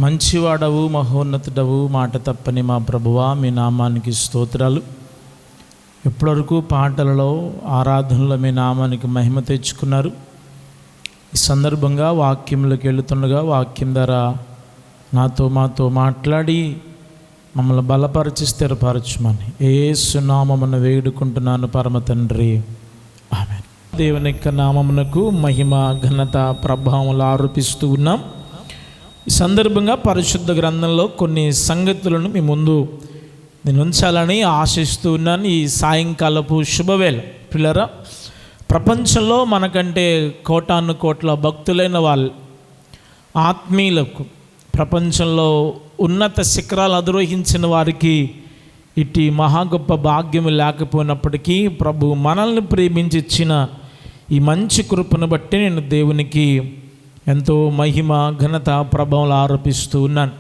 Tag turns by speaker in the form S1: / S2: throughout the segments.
S1: మంచివాడవు, మహోన్నతుడవు, మాట తప్పని మా ప్రభువా, మీ నామానికి స్తోత్రాలు. ఇప్పటివరకు పాటలలో, ఆరాధనలో మీ నామానికి మహిమ తెచ్చుకున్నారు. ఈ సందర్భంగా వాక్యంలోకి వెళుతుండగా వాక్యం ద్వారా మాతో మాట్లాడి మమ్మల్ని బలపరిచి స్థిరపరచుమని యేసు నామమున వేడుకుంటున్నాను పరమ తండ్రి, ఆమేన్. దేవుని యొక్క నామమునకు మహిమ, ఘనత, ప్రభావములు ఆరోపిస్తూ ఉన్నాం. ఈ సందర్భంగా పరిశుద్ధ గ్రంథంలో కొన్ని సంగతులను మీ ముందు నేను ఉంచాలని ఆశిస్తూ ఉన్నాను. ఈ సాయంకాలపు శుభవేళ పిల్లరా, ప్రపంచంలో మనకంటే కోటాను కోట్ల భక్తులైన వాళ్ళు, ఆత్మీయులకు, ప్రపంచంలో ఉన్నత శిఖరాలు అధిరోహించిన వారికి ఇటు మహా గొప్ప భాగ్యము లేకపోయినప్పటికీ ప్రభు మనల్ని ప్రేమించి ఇచ్చిన ఈ మంచి కృపను బట్టి నేను దేవునికి ఎంతో మహిమ, ఘనత, ప్రభావాలు ఆరోపిస్తూ ఉన్నాను.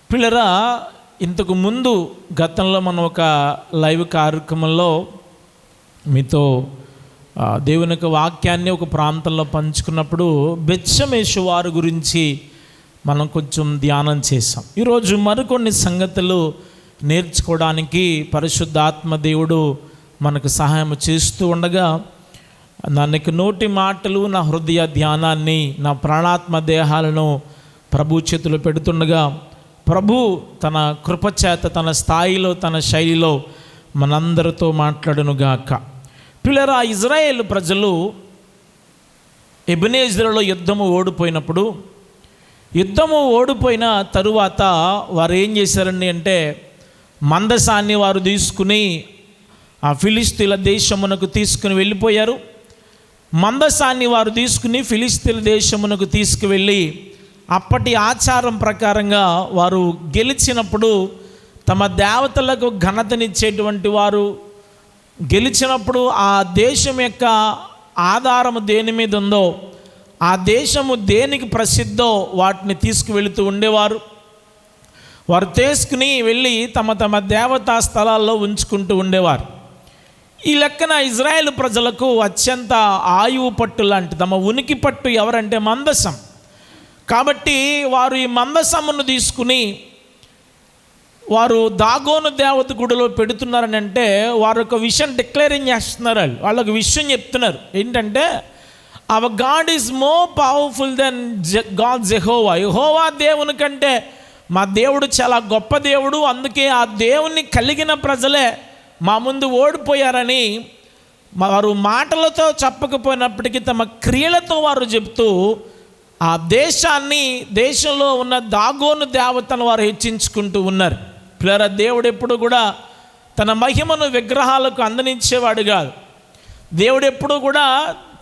S1: పిల్లరా, ఇంతకు ముందు గతంలో మనం ఒక లైవ్ కార్యక్రమంలో మీతో దేవుని యొక్క వాక్యాన్ని ఒక ప్రాంతంలో పంచుకున్నప్పుడు బెత్షెమెషు వారి గురించి మనం కొంచెం ధ్యానం చేసాం. ఈరోజు మరికొన్ని సంగతులు నేర్చుకోవడానికి పరిశుద్ధాత్మ దేవుడు మనకు సహాయం చేస్తూ ఉండగా నాకు నోటి మాటలు, నా హృదయ ధ్యానాన్ని, నా ప్రాణాత్మ దేహాలను ప్రభు చేతులు పెడుతుండగా ప్రభు తన కృపచేత, తన స్థాయిలో, తన శైలిలో మనందరితో మాట్లాడునుగాక. పిల్లరా, ఇజ్రాయేల్ ప్రజలు ఎబెనేజరులో యుద్ధము ఓడిపోయిన తరువాత వారు ఏం చేశారండి అంటే, మందసాన్ని వారు తీసుకుని ఆ ఫిలిస్తీన్ల దేశమునకు తీసుకుని వెళ్ళిపోయారు. మందసాన్ని వారు తీసుకుని ఫిలిస్తీన్ల దేశమునకు తీసుకువెళ్ళి అప్పటి ఆచారం ప్రకారంగా వారు గెలిచినప్పుడు తమ దేవతలకు ఘనతనిచ్చేటువంటి వారు, గెలిచినప్పుడు ఆ దేశం యొక్క ఆధారము దేని మీద ఉందో, ఆ దేశము దేనికి ప్రసిద్ధో వాటిని తీసుకువెళుతూ ఉండేవారు. వారు తీసుకుని వెళ్ళి తమ దేవతా స్థలాల్లో ఉంచుకుంటూ ఉండేవారు. ఈ లెక్కన ఇజ్రాయేల్ ప్రజలకు అత్యంత ఆయువు పట్టు లాంటి తమ ఉనికి పట్టు ఎవరంటే మందసం. కాబట్టి వారు ఈ మందసమును తీసుకుని వారు దాగోను దేవత గుడిలో పెడుతున్నారని అంటే వారు ఒక విషయం డిక్లేరింగ్ చేస్తున్నారు. వాళ్ళొక విషయం చెప్తున్నారు. ఏంటంటే, our God is more powerful than God Jehovah. యెహోవా దేవుని కంటే మా దేవుడు చాలా గొప్ప దేవుడు, అందుకే ఆ దేవుని కలిగిన ప్రజలే మా ముందు ఓడిపోయారని వారు మాటలతో చెప్పకపోయినప్పటికీ తమ క్రియలతో వారు చెప్తూ ఆ దేశంలో ఉన్న దాగోను దేవతను వారు హెచ్చించుకుంటూ ఉన్నారు. పిల్లరా, దేవుడు ఎప్పుడు కూడా తన మహిమను విగ్రహాలకు అందనించేవాడు కాదు. దేవుడు ఎప్పుడు కూడా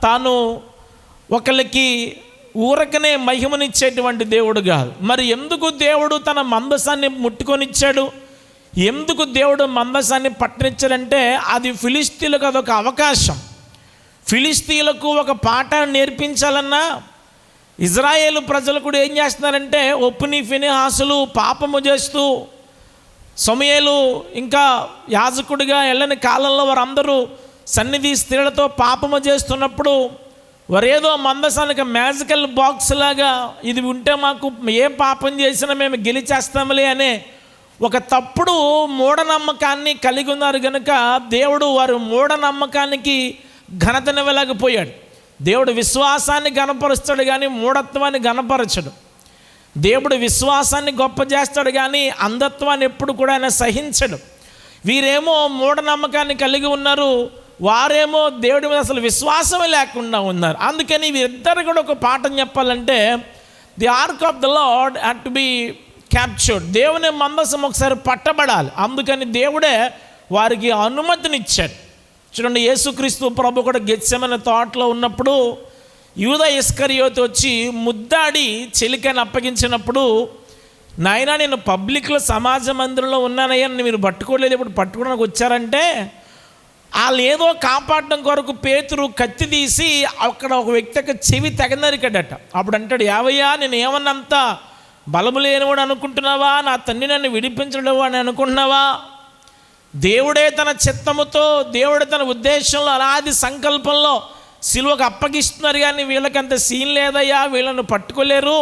S1: తాను ఒకరికి ఊరకనే మహిమనిచ్చేటువంటి దేవుడు కాదు. మరి ఎందుకు దేవుడు తన మందసాన్ని ముట్టుకొనిచ్చాడు? ఎందుకు దేవుడు మందసాన్ని పట్టనిచ్చాడంటే, అది ఫిలిస్తీన్లకు అదొక అవకాశం. ఫిలిస్తీన్లకు ఒక పాఠాన్ని నేర్పించాలన్నా ఇజ్రాయేలు ప్రజలు కూడా ఏం చేస్తున్నారంటే, ఒప్ని ఫినెహాసులు పాపము చేస్తూ, సమూయేలు ఇంకా యాజకుడిగా వెళ్ళని కాలంలో వారందరూ సన్నిధి స్త్రీలతో పాపము చేస్తున్నప్పుడు వారేదో మందసానికి మ్యాజికల్ బాక్స్ లాగా ఇది ఉంటే మాకు ఏ పాపం చేసినా మేము గెలిచేస్తాములే అనే ఒక తప్పుడు మూఢనమ్మకాన్ని కలిగి ఉన్నారు కనుక దేవుడు వారు మూఢనమ్మకానికి ఘనతనివ్వలేకపోయాడు. దేవుడు విశ్వాసాన్ని గణపరుస్తాడు కానీ మూఢత్వాన్ని గణపరచడు. దేవుడు విశ్వాసాన్ని గొప్ప చేస్తాడు కానీ అంధత్వాన్ని ఎప్పుడు కూడా ఆయన సహించడు. వీరేమో మూఢనమ్మకాన్ని కలిగి ఉన్నారు, వారేమో దేవుడి మీద అసలు విశ్వాసమే లేకుండా ఉన్నారు. అందుకని వీరిద్దరు కూడా ఒక పాఠం చెప్పాలంటే, the ark of the lord had to be captured. దేవుని మందసం ఒకసారి పట్టబడాలి. అందుకని దేవుడే వారికి అనుమతినిచ్చాడు. చూడండి, యేసుక్రీస్తు ప్రభు కూడా గెత్సెమనే తోటలో ఉన్నప్పుడు యూదా ఇస్కరియోతు వచ్చి ముద్దాడి చెలికని అప్పగించినప్పుడు, నాయనా నేను పబ్లిక్లో సమాజ మందిరంలో ఉన్నానయ్యా, మీరు పట్టుకోలేదు, ఇప్పుడు పట్టుకోవడానికి వచ్చారంటే వాళ్ళు ఏదో కాపాడడం కొరకు పేతురు కత్తి తీసి అక్కడ ఒక వ్యక్తి యొక్క చెవి తెగనరికాడట. అప్పుడు అంటాడు, యావయ్యా నేను ఏమన్నంత బలము లేనివాడు అనుకుంటున్నావా? నా తండ్రి నన్ను విడిపించడం అని అనుకుంటున్నావా? దేవుడే తన చిత్తముతో, దేవుడే తన ఉద్దేశంలో, అలాది సంకల్పంలో సిలువకు అప్పగిస్తున్నారు కానీ వీళ్ళకంత సీన్ లేదయ్యా, వీళ్ళను పట్టుకోలేరు.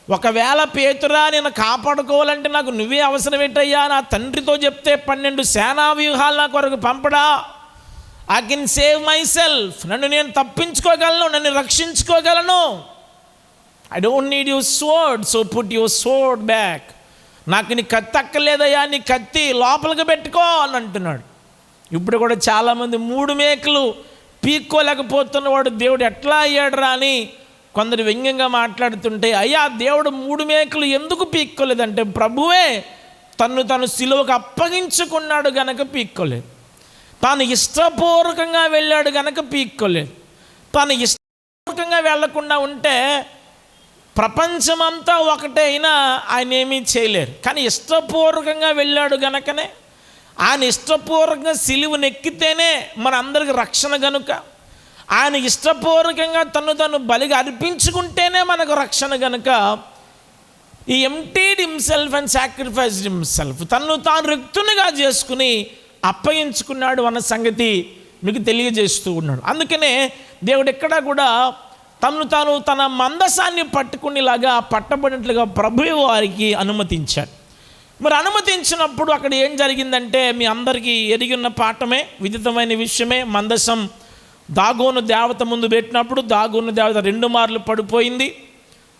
S1: ఒకవేళ పేతురా నేను కాపాడుకోవాలంటే నాకు నువ్వే అవసరం ఏంటయ్యా, నా తండ్రితో చెప్తే 12 సేనా వ్యూహాలు నా కొరకు పంపడా, I can save myself, నన్ను నేను తప్పించుకోగలను, నన్ను రక్షించుకోగలను. I don't need your sword, so put your sword back. నాకు నీ కత్తి అక్కర్లేదయ్యా, నీ కత్తి లోపలికి పెట్టుకో అని అంటున్నాడు. ఇప్పుడు కూడా చాలామంది 3 మేకలు పీక్కోలేకపోతున్నవాడు దేవుడు ఎట్లా అయ్యాడురా అని కొందరు వ్యంగ్యంగా మాట్లాడుతుంటే, అయ్యా దేవుడు 3 మేకలు ఎందుకు పీక్కోలేదంటే ప్రభువే తను సిలువకు అప్పగించుకున్నాడు గనక పీక్కోలేదు. తాను ఇష్టపూర్వకంగా వెళ్ళాడు గనక పీక్కోలేదు. తాను ఇష్టపూర్వకంగా వెళ్లకుండా ఉంటే ప్రపంచమంతా ఒకటే అయినా ఆయన ఏమీ చేయలేరు. కానీ ఇష్టపూర్వకంగా వెళ్ళాడు గనకనే, ఆయన ఇష్టపూర్వకంగా సిలువనెక్కితేనే మన అందరికి రక్షణ గనుక, ఆయన ఇష్టపూర్వకంగా తను బలిగా అర్పించుకుంటేనే మనకు రక్షణ గనుక, ఈ emptied himself and sacrificed himself, తను తాను రిక్తునిగా చేసుకుని అప్పగించుకున్నాడు అన్న సంగతి మీకు తెలియజేస్తూ ఉన్నాడు. అందుకనే దేవుడు ఎక్కడా కూడా తాను తన మందసాన్ని పట్టుకునేలాగా పట్టబడినట్లుగా ప్రభువు వారికి అనుమతించాడు. మరి అనుమతించినప్పుడు అక్కడ ఏం జరిగిందంటే మీ అందరికీ ఎరిగిన పాఠమే, విదితమైన విషయమే. మందసం దాగోను దేవత ముందు పెట్టినప్పుడు దాగోను దేవత 2 మార్లు పడిపోయింది.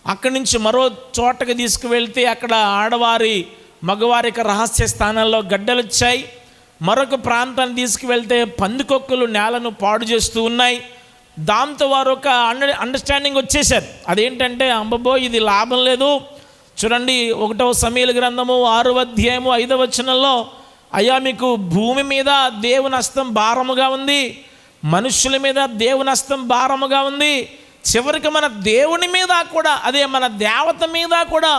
S1: అక్కడి నుంచి మరో చోటకి తీసుకువెళ్తే అక్కడ ఆడవారి మగవారి రహస్య స్థానాల్లో గడ్డలు వచ్చాయి. మరొక ప్రాంతాన్ని తీసుకువెళ్తే పందికొక్కులు నేలను పాడు చేస్తూ ఉన్నాయి. దాంతో వారు ఒక అండర్స్టాండింగ్ వచ్చేసారు. అదేంటంటే అంబబో ఇది లాభం లేదు. చూడండి 1వ సమూయేలు గ్రంథము 6వ అధ్యాయము 5వ వచనంలో, అయ్యా మీకు భూమి మీద దేవుని హస్తం భారముగా ఉంది, మనుషుల మీద దేవుని హస్తం భారముగా ఉంది, చివరికి మన దేవుని మీద కూడా, అదే మన దేవత మీద కూడా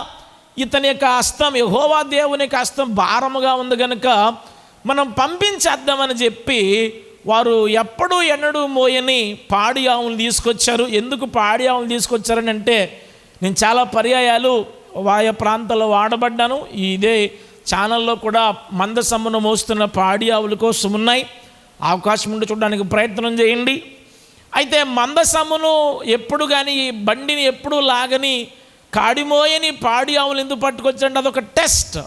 S1: ఇతని యొక్క హస్తం, యెహోవా దేవుని యొక్క హస్తం భారముగా ఉంది కనుక మనం పంపించేద్దామని చెప్పి వారు ఎప్పుడూ ఎన్నడూ మోయని పాడి ఆవులు తీసుకొచ్చారు. ఎందుకు పాడి ఆవులు తీసుకొచ్చారని అంటే, నేను చాలా పర్యాయాలు ఆయా ప్రాంతాల్లో వాడబడ్డాను. ఇదే ఛానల్లో కూడా మందసమును మోస్తున్న పాడి ఆవుల కోసం ఉన్నాయి. అవకాశం ఉంటే చూడడానికి ప్రయత్నం చేయండి. అయితే మందసమును ఎప్పుడు కానీ ఈ బండిని ఎప్పుడు లాగని కాడిమోయని పాడి ఆవులు ఎందుకు పట్టుకొచ్చారంటే అదొక టెస్ట్.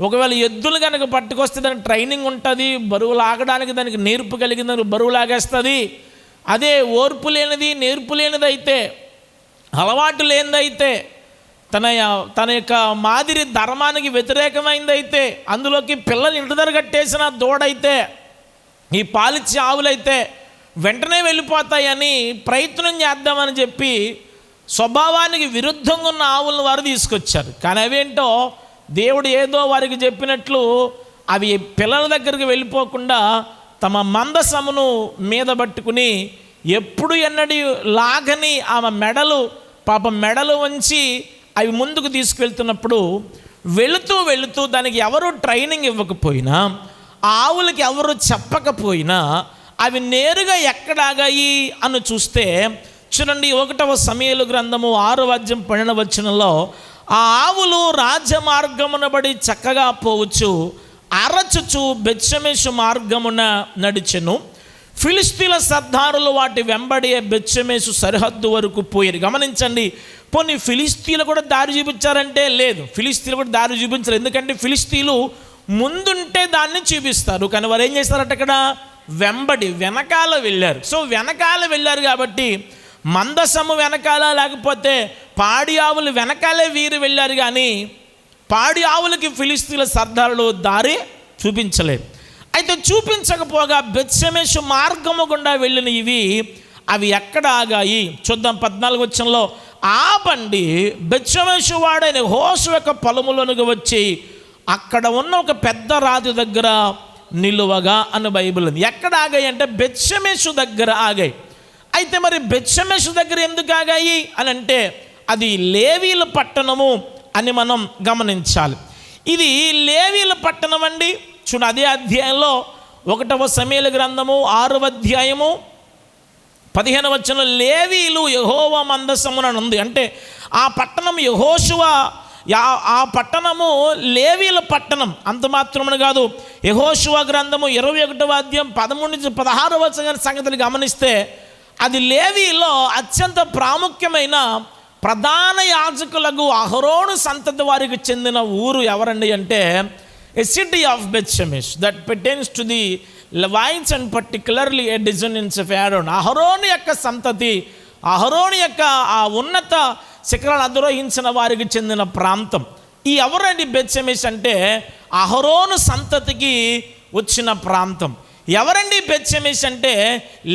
S1: ఒకవేళ ఎద్దులు కనుక పట్టుకొస్తే దానికి ట్రైనింగ్ ఉంటుంది, బరువు లాగడానికి దానికి నేర్పు కలిగిందని బరువు లాగేస్తుంది. అదే ఓర్పు లేనిది, నేర్పు లేనిదైతే, అలవాటు లేనిదైతే, తన యొక్క మాదిరి ధర్మానికి వ్యతిరేకమైందైతే, అందులోకి పిల్లలు ఇంటి దగ్గర కట్టేసిన దూడైతే, ఈ పాలిచ్చే ఆవులైతే వెంటనే వెళ్ళిపోతాయని ప్రయత్నం చేద్దామని చెప్పి స్వభావానికి విరుద్ధంగా ఉన్న ఆవులను వారు తీసుకొచ్చారు. కానీ అవేంటో దేవుడు ఏదో వారికి చెప్పినట్లు అవి పిల్లల దగ్గరికి వెళ్ళిపోకుండా తమ మందసమును మీద పట్టుకుని ఎప్పుడు ఎన్నడూ లాగని ఆమె మెడలు వంచి అవి ముందుకు తీసుకెళ్తున్నప్పుడు వెళుతూ దానికి ఎవరు ట్రైనింగ్ ఇవ్వకపోయినా, ఆవులకి ఎవరు చెప్పకపోయినా అవి నేరుగా ఎక్కడాగాయి అని చూస్తే చూడండి 1వ సమూయేలు గ్రంథము 6వ అధ్యాయం 12వ వచనంలో, ఆ ఆవులు రాజమార్గమున బడి చక్కగా పోవచ్చు, అరచుచు బెత్షెమెషు మార్గమున నడిచెను, ఫిలిష్తీయుల సర్దారులు వాటి వెంబడి బెత్షెమెషు సరిహద్దు వరకు పోయారు. గమనించండి, పోనీ ఫిలిష్తీయులు కూడా దారి చూపించారంటే లేదు, ఫిలిష్తీయులు కూడా దారి చూపించారు. ఎందుకంటే ఫిలిష్తీయులు ముందుంటే దాన్ని చూపిస్తారు, కానీ వారు ఏం చేస్తారంటే అక్కడ వెనకాల వెళ్ళారు. సో వెనకాల వెళ్ళారు కాబట్టి మందసము వెనకాల, లేకపోతే పాడి ఆవులు వెనకాలే వీరు వెళ్ళారు. కానీ పాడి ఆవులకి ఫిలిష్తీయుల సర్దారులు దారి చూపించలేదు. అయితే చూపించకపోగా బెత్షెమెషు మార్గము గుండా వెళ్ళిన అవి ఎక్కడ ఆగాయి చూద్దాం. 14వ వచనంలో, ఆ బండి బెత్షెమెషు వాడైన యెహోషువ యొక్క పొలములోనికి వచ్చి అక్కడ ఉన్న ఒక పెద్ద రాజు దగ్గర నిలువగా అని బైబిల్ ఉంది. ఎక్కడ ఆగాయి అంటే బెత్షెమెషు దగ్గర ఆగాయి. అయితే మరి బెత్షెమెషు దగ్గర ఎందుకు ఆగాయి అని అంటే అది లేవీల పట్టణము అని మనం గమనించాలి. ఇది లేవీల పట్టణం అండి. చూడ అదే అధ్యాయంలో 1వ సమూయేలు గ్రంథము 6వ అధ్యాయము 15వ వచనంలో లేవీలు యెహోవా మందసమున ఉంది. అంటే ఆ పట్టణం యెహోషువ, ఆ పట్టణము లేవీల పట్టణం. అంత మాత్రమే కాదు, యెహోషువ గ్రంథము 21వ అధ్యాయం 13 నుంచి 16వ సంగతులు గమనిస్తే అది లేవీలో అత్యంత ప్రాముఖ్యమైన ప్రధాన యాజకులకు అహరోను సంతతి వారికి చెందిన ఊరు ఎవరండి అంటే a city of Beth Shemesh that pertains to the Levites and particularly a descendants of Aaron. అహరోను యొక్క సంతతి, అహరోను యొక్క ఆ ఉన్నత శిఖరాలు అధిరోహించిన వారికి చెందిన ప్రాంతం. ఈ ఎవరండి బెత్షెమెష్ అంటే అహరోను సంతతికి వచ్చిన ప్రాంతం. ఎవరండి బెత్షెమెష్ అంటే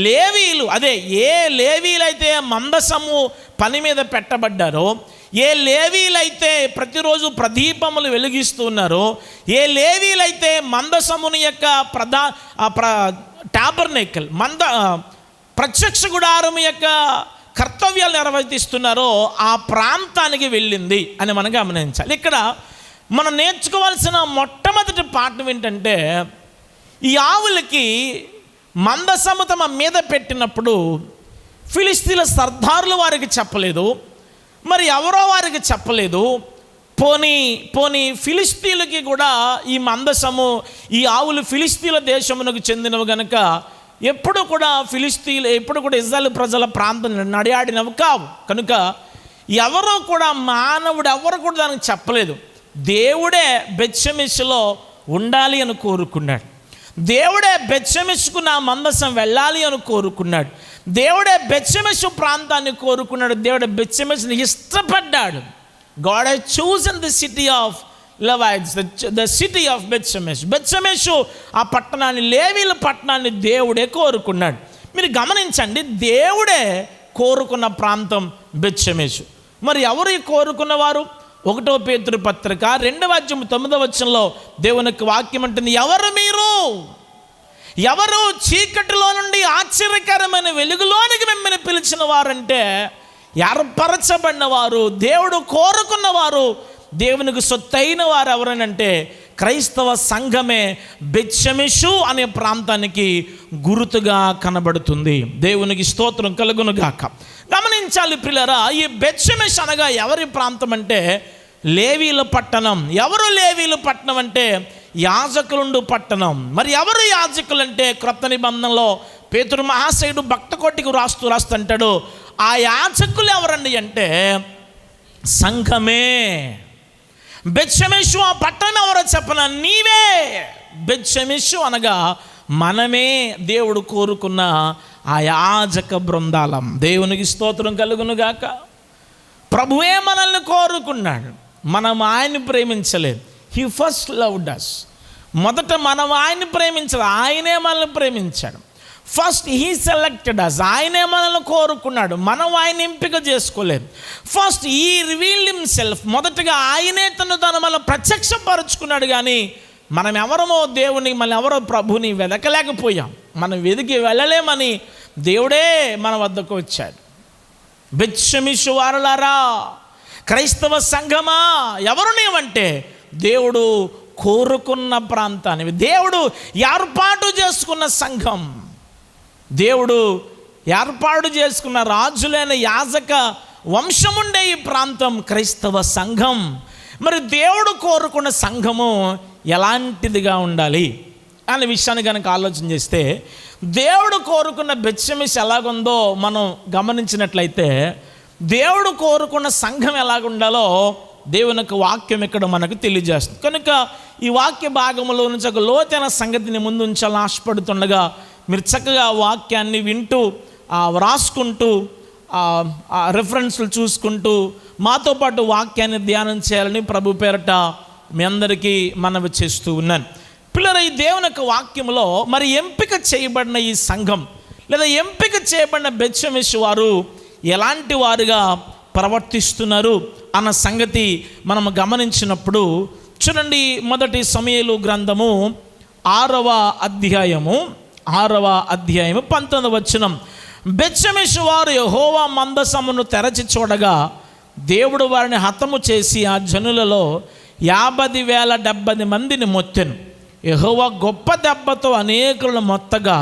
S1: లేవీలు. అదే ఏ లేవీలైతే మందసము పని మీద పెట్టబడ్డారో, ఏ లేవీలైతే ప్రతిరోజు ప్రదీపములు వెలిగిస్తున్నారో, ఏ లేవీలైతే మందసముని యొక్క టాబర్నేకల్ ప్రత్యక్ష గుడారం యొక్క కర్తవ్యాలు నిర్వర్తిస్తున్నారో ఆ ప్రాంతానికి వెళ్ళింది అని మనం గమనించాలి. ఇక్కడ మనం నేర్చుకోవాల్సిన మొట్టమొదటి పాఠం ఏంటంటే, ఈ ఆవులకి మందసము తమ మీద పెట్టినప్పుడు ఫిలిస్తీన్ల సర్దారులు వారికి చెప్పలేదు, మరి ఎవరో వారికి చెప్పలేదు. పోనీ ఫిలిస్తీన్లకి కూడా ఈ మందసము, ఈ ఆవులు ఫిలిస్తీన్ల దేశమునకు చెందినవి కనుక ఎప్పుడు కూడా ఇజ్రాయేల్ ప్రజల ప్రాంతం నడియాడినవి కావు. కనుక ఎవరో కూడా ఎవరు కూడా దానికి చెప్పలేదు. దేవుడే బెత్షెమెషులో ఉండాలి అని కోరుకున్నాడు. దేవుడే బెత్షెమెషుకు నా మందసం వెళ్ళాలి అని కోరుకున్నాడు. దేవుడే బెత్షెమెషు ప్రాంతాన్ని కోరుకున్నాడు. దేవుడే బెత్షెమెషుని ఇష్టపడ్డాడు. God has chosen the city of Levites, the city of Beth Shemesh. బెత్షెమెషు ఆ పట్టణాన్ని, లేవీల పట్టణాన్ని దేవుడే కోరుకున్నాడు. మీరు గమనించండి, దేవుడే కోరుకున్న ప్రాంతం బెత్షెమెషు. మరి ఎవరు కోరుకున్నవారు? 1 పేతురు పత్రిక 2:9 దేవునికి వాక్యం అంటుంది, ఎవరు చీకటిలో నుండి ఆశ్చర్యకరమైన వెలుగులోనికి మిమ్మల్ని పిలిచిన వారంటే ఏర్పరచబడిన వారు, దేవుడు కోరుకున్నవారు, దేవునికి సొత్తైన వారు ఎవరనంటే క్రైస్తవ సంఘమే బెత్షెమెషు అనే ప్రాంతానికి గుర్తుగా కనబడుతుంది. దేవునికి స్తోత్రం కలుగునుగాక. గమనించాలి ప్రియులారా, ఈ బెత్షెమెష్ అనగా ఎవరి ప్రాంతం అంటే లేవీల పట్టణం. ఎవరు లేవీల పట్టణం అంటే యాజకులుండు పట్టణం. మరి ఎవరు యాజకులు అంటే క్రొత్త నిబంధనలో పేతురు మహాశయుడు భక్త కోటికి రాస్తుంటాడు, ఆ యాజకులు ఎవరండి అంటే సంఘమే. బెత్షెమెషు ఆ పట్టణం ఎవరో చెప్పనా? నీవే. బెత్షెమెషు అనగా మనమే, దేవుడు కోరుకున్న ఆ యాజక బృందాలం. దేవునికి స్తోత్రం కలుగునుగాక. ప్రభువే మనల్ని కోరుకున్నాడు, మనం ఆయన్ని ప్రేమించలేదు. He first loved us. మొదట మనం ఆయన్ని ప్రేమించాలి, ఆయనే మనల్ని ప్రేమించాడు. First he selected us. ఆయనే మనల్ని కోరుకున్నాడు, మనం ఆయన ఎంపిక చేసుకోలేదు. First he revealed himself. మొదటగా ఆయనే తను మనల్ని ప్రత్యక్షపరుచుకున్నాడు. కానీ మనం ఎవరమో దేవుని, మనం ఎవరో ప్రభుని వెదకలేకపోయాం. మనం వెదికి వెళ్ళలేమని దేవుడే మన వద్దకు వచ్చాడు. బెత్షెమెషు వారలారా, క్రైస్తవ సంఘమా, ఎవరు నీవంటే దేవుడు కోరుకున్న ప్రాంతాన్ని, దేవుడు ఏర్పాటు చేసుకున్న సంఘం, దేవుడు ఏర్పాటు చేసుకున్న రాజులైన యాజక వంశముండే ఈ ప్రాంతం క్రైస్తవ సంఘం. మరి దేవుడు కోరుకున్న సంఘము ఎలాంటిదిగా ఉండాలి అనే విషయాన్ని కనుక ఆలోచన చేస్తే, దేవుడు కోరుకున్న బెత్షెమెష్ ఎలాగుందో మనం గమనించినట్లయితే, దేవుడు కోరుకున్న సంఘం ఎలాగుండాలో దేవునికి వాక్యం ఇక్కడ మనకు తెలియజేస్తుంది. కనుక ఈ వాక్య భాగంలో నుంచి ఒక లోతైన సంగతిని ముందు ఉంచాలని ఆశపడుతుండగా మీరు చక్కగా వాక్యాన్ని వింటూ వ్రాసుకుంటూ రెఫరెన్స్లు చూసుకుంటూ మాతో పాటు వాక్యాన్ని ధ్యానం చేయాలని ప్రభు పేరట మీ అందరికీ మనవి చేస్తూ ఉన్నాను. పిల్లల, ఈ దేవుని యొక్క వాక్యంలో మరి ఎంపిక చేయబడిన ఈ సంఘం లేదా ఎంపిక చేయబడిన బెత్షెమెషు వారు ఎలాంటి వారుగా ప్రవర్తిస్తున్నారు అన్న సంగతి మనం గమనించినప్పుడు చూడండి, 1 సమూయేలు గ్రంథము 6వ అధ్యాయము 19 బెత్షెమెషు వారు యెహోవా మందసమును తెరచి చూడగా దేవుడు వారిని హతము చేసి ఆ జనులలో 50,070 మందిని మొత్తెను. యెహోవా గొప్ప దెబ్బతో అనేకులను మొత్తగా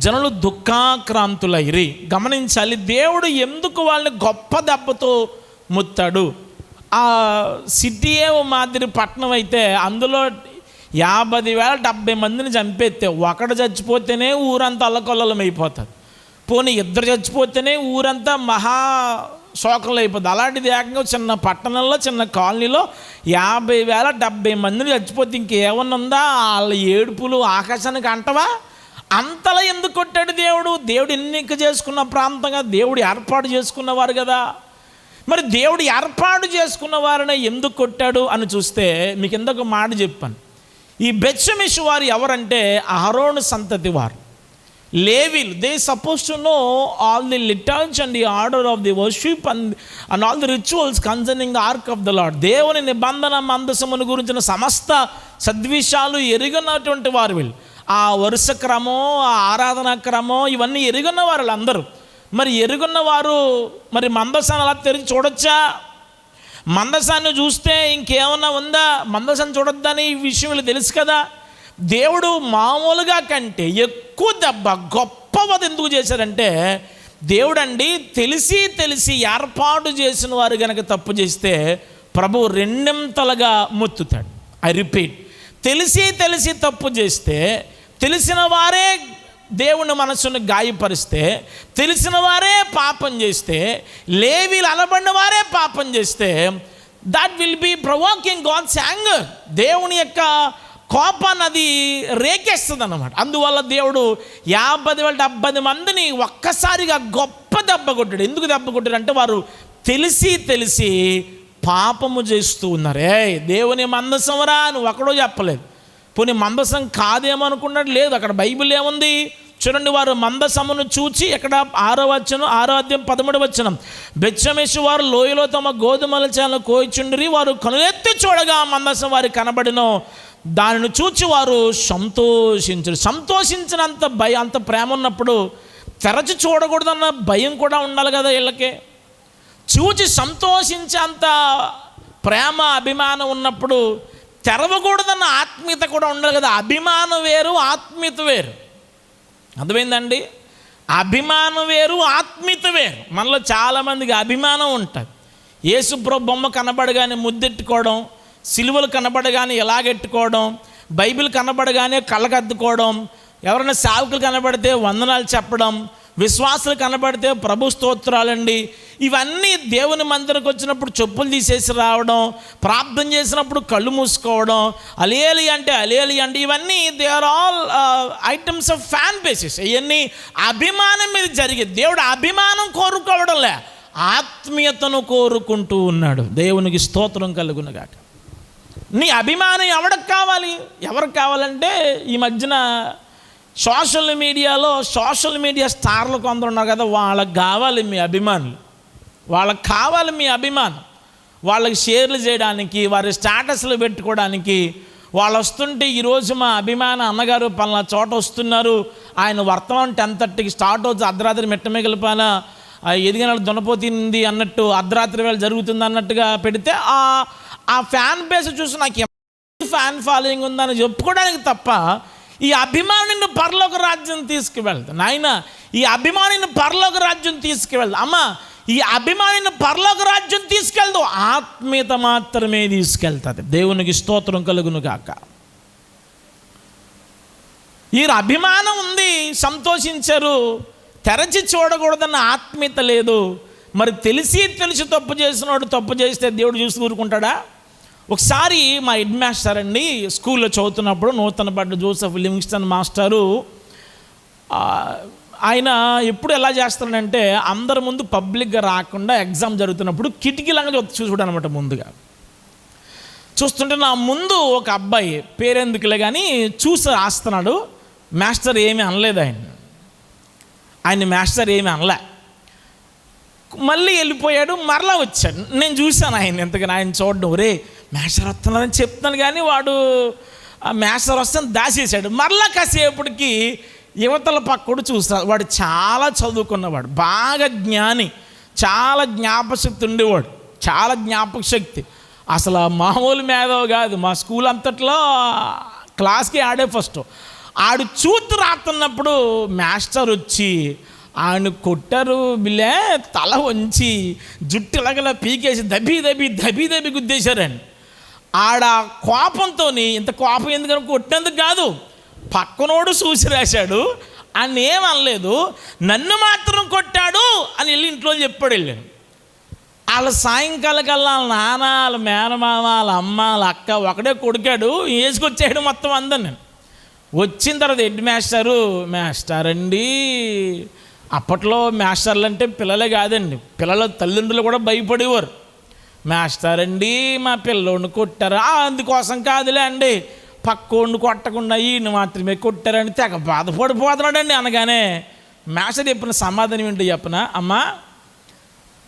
S1: జనులు దుఃఖాక్రాంతులైరి. గమనించాలి, దేవుడు ఎందుకు వాళ్ళని గొప్ప దెబ్బతో ముత్తాడు? ఆ సిటీయే మాదిరి పట్టణం అయితే అందులో 50,070 మందిని చంపేస్తే ఒకడు చచ్చిపోతేనే ఊరంతా అల్లకొల్లలం అయిపోతుంది. పోనీ 2 చచ్చిపోతేనే ఊరంతా మహా శోకంలో అయిపోద్ది. అలాంటిది ఏకంగా చిన్న పట్టణంలో చిన్న కాలనీలో 50,000 70 మందిని చచ్చిపోతే ఇంకేమన్నా ఉందా? వాళ్ళ ఏడుపులు ఆకాశానికి అంటవా? అంతలా ఎందుకు కొట్టాడు దేవుడు ఎన్నిక చేసుకున్న ప్రాంతంగా దేవుడు ఏర్పాటు చేసుకున్నవారు కదా. మరి దేవుడు ఏర్పాటు చేసుకున్న వారిని ఎందుకు కొట్టాడు అని చూస్తే మీకు ఇందాక మాట చెప్పాను. ఈ బెత్షెమెషు వారు ఎవరంటే అహరోను సంతతి వారు, లేవీలు. They suppose to know all the liturgy and the order of the worship and all the rituals concerning the ark of the Lord. దేవుని నిబంధన మందసమును గురించిన సమస్త సద్విషయాలు ఎరిగినటువంటి వారు వీళ్ళు. ఆ వరుస క్రమం, ఆ ఆరాధనా క్రమం ఇవన్నీ ఎరిగిన వారు అందరూ. మరి ఎరుగున్న వారు మరి మందసాన్ని అలా తెరిచి చూడొచ్చా? మందసాన్ని చూస్తే ఇంకేమన్నా ఉందా? మందసాన్ని చూడొద్దని ఈ విషయం వీళ్ళు తెలుసు కదా. దేవుడు మామూలుగా కంటే ఎక్కువ దెబ్బ గొప్పవది ఎందుకు చేశారంటే, దేవుడండి తెలిసి ఏర్పాటు చేసిన వారు కనుక తప్పు చేస్తే ప్రభువు రెండింతలుగా మొత్తుతాడు. ఐ రిపీట్, తెలిసి తప్పు చేస్తే, తెలిసిన వారే దేవుని మనసును గాయపరిస్తే, తెలిసిన వారే పాపం చేస్తే, లేవీలు అనబడిన వారే పాపం చేస్తే, that will be provoking God's anger. దేవుని యొక్క కోపాన్ని అది రేకేస్తుంది అన్నమాట. అందువల్ల దేవుడు 50,000 మందిని ఒక్కసారిగా గొప్ప దెబ్బ కొట్టాడు. ఎందుకు దెబ్బ కొట్టాడు అంటే వారు తెలిసి పాపము చేస్తూ ఉన్నారు. దేవుని మందసంరా నువ్వు అక్కడో చెప్పలేదు. పోనీ మందసం కాదేమో అనుకున్నాడు. లేదు, అక్కడ బైబిల్ ఏముంది చూడండి. వారు మందసమును చూచి, ఎక్కడ 6వ అధ్యాయం 13వ వచనం, బెత్షెమెషు వారు లోయలో తమ గోధుమల చేలను కోయిచుండిరి. వారు కనులెత్తి చూడగా మందసం వారికి కనబడినో దానిని చూచి వారు సంతోషించినంత భయం, అంత ప్రేమ ఉన్నప్పుడు తెరచి చూడకూడదన్న భయం కూడా ఉండాలి కదా వీళ్ళకి. చూచి సంతోషించే అంత ప్రేమ అభిమానం ఉన్నప్పుడు తెరవకూడదన్న ఆత్మీయత కూడా ఉండాలి కదా. అభిమానం వేరు, ఆత్మీయత వేరు. అర్థమైందండి? అభిమానం వేరు, ఆత్మీయత వేరు. మనలో చాలామందికి అభిమానం ఉంటుంది. యేసుప్రభు బొమ్మ కనబడగానే ముద్దెట్టుకోవడం, సిలువలు కనబడగానే ఎలాగెట్టుకోవడం, బైబిల్ కనబడగానే కళ్ళకద్దుకోవడం, ఎవరైనా సేవకులు కనబడితే వందనాలు చెప్పడం, విశ్వాసులు కనబడితే ప్రభు స్తోత్రాలండి. ఇవన్నీ దేవుని మందిరకు వచ్చినప్పుడు చెప్పులు తీసేసి రావడం, ప్రార్థన చేసినప్పుడు కళ్ళు మూసుకోవడం, అలేలి అంటే ఇవన్నీ they are all items of fan basis. ఇవన్నీ అభిమానం మీద జరిగేది. దేవుడు అభిమానం కోరుకోవడంలే, ఆత్మీయతను కోరుకుంటూ ఉన్నాడు. దేవునికి స్తోత్రం కలుగునుగాక. నీ అభిమానం ఎవరికి కావాలంటే ఈ మధ్యన సోషల్ మీడియా స్టార్లు కొందరు ఉన్నారు కదా, వాళ్ళకి కావాలి మీ అభిమానులు. వాళ్ళకి షేర్లు చేయడానికి, వారి స్టేటస్లు పెట్టుకోవడానికి. వాళ్ళు వస్తుంటే ఈరోజు మా అభిమాన అన్నగారు పలానా చోట వస్తున్నారు, ఆయన వర్తమానం 10:30కి స్టార్ట్ అవుతుంది, అర్ధరాత్రి మిట్టమిగిలిపాన ఎదిగిన దున్నపోతుంది అన్నట్టు అర్ధరాత్రి వేళ జరుగుతుంది అన్నట్టుగా పెడితే ఆ ఫ్యాన్ బేస్ చూసి నాకు ఫ్యాన్ ఫాలోయింగ్ ఉందని చెప్పుకోవడానికి తప్ప ఈ అభిమానిని పరలోక రాజ్యం తీసుకువెళ్తా. నాయన, ఈ అభిమానిని పరలోక రాజ్యం తీసుకువెళ్తా. అమ్మ, ఈ అభిమానిని పరలోక రాజ్యం తీసుకెళ్దు, ఆత్మీయత మాత్రమే తీసుకెళ్తుంది. దేవునికి స్తోత్రం కలుగును గాక. ఈ అభిమానం ఉంది, సంతోషించారు, తెరచి చూడకూడదన్న ఆత్మీయత లేదు. మరి తెలిసి తప్పు చేసినోడు తప్పు చేస్తే దేవుడు చూసి ఊరుకుంటాడా? ఒకసారి మా హెడ్ మాస్టర్ అండి స్కూల్లో చదువుతున్నప్పుడు, నూతనపడ్డ జోసెఫ్ లివింగ్స్టన్ మాస్టరు, ఆయన ఎప్పుడు ఎలా చేస్తాడంటే అందరి ముందు పబ్లిక్గా రాకుండా ఎగ్జామ్ జరుగుతున్నప్పుడు కిటికీలాగా చూసుకుంటాడు అనమాట. ముందుగా చూస్తుంటే నా ముందు ఒక అబ్బాయి, పేరెందుకులే కానీ, చూసి రాస్తున్నాడు. మాస్టర్ ఏమీ అనలేదు. ఆయన మాస్టర్ ఏమీ అనలే. మళ్ళీ వెళ్ళిపోయాడు, మరలా వచ్చాడు. నేను చూశాను ఎంతగానో ఆయన చూడడం. ఒరే మాస్టర్ వస్తున్నారని చెప్తున్నాను కానీ వాడు మాస్టర్ వస్తాను దాచేసాడు. మరలా కాసేపటికి యువతల పక్కడు చూస్తాడు. వాడు చాలా చదువుకున్నవాడు, బాగా జ్ఞాని, చాలా జ్ఞాపశక్తి ఉండేవాడు, చాలా జ్ఞాపకశక్తి. అసలు మామూలు మేధావి కాదు. మా స్కూల్ అంతట్లో క్లాస్కి ఆడే ఫస్ట్. ఆడు చూతు రాస్తున్నప్పుడు మాస్టర్ వచ్చి ఆయన కొట్టారు. బిల్లే తల వంచి జుట్టు ఇలాగలా పీకేసి దబి గుద్దేశారండి. ఆడ కోపంతో, ఇంత కోపం ఎందుకని కొట్టినందుకు కాదు, పక్కనోడు చూసి రాశాడు, ఆయన ఏమనలేదు, నన్ను మాత్రం కొట్టాడు అని వెళ్ళి ఇంట్లో చెప్పాడు. వెళ్ళాను వాళ్ళ సాయంకాలం కల్లా వాళ్ళ నాన్న, వాళ్ళ మేనమామ, వాళ్ళ అమ్మ, వాళ్ళ అక్క ఒకడే కొడుకాడు వేసుకొచ్చాడు మొత్తం అందరు. నేను వచ్చిన తర్వాత హెడ్ మాస్టర్ అండి. అప్పట్లో మాస్టర్లు అంటే పిల్లలే కాదండి, పిల్లల తల్లిదండ్రులు కూడా భయపడేవారు. మాస్టర్ అండి మా పిల్లోడిని కొట్టారు. అందుకోసం కాదులే అండి, పక్కోడిని కొట్టకుండా ఈయన మాత్రమే కొట్టారని తెగ బాధపడిపోతున్నాడండి. అనగానే మాస్టర్ చెప్పిన సమాధానం ఏంటో చెప్పనా, అమ్మా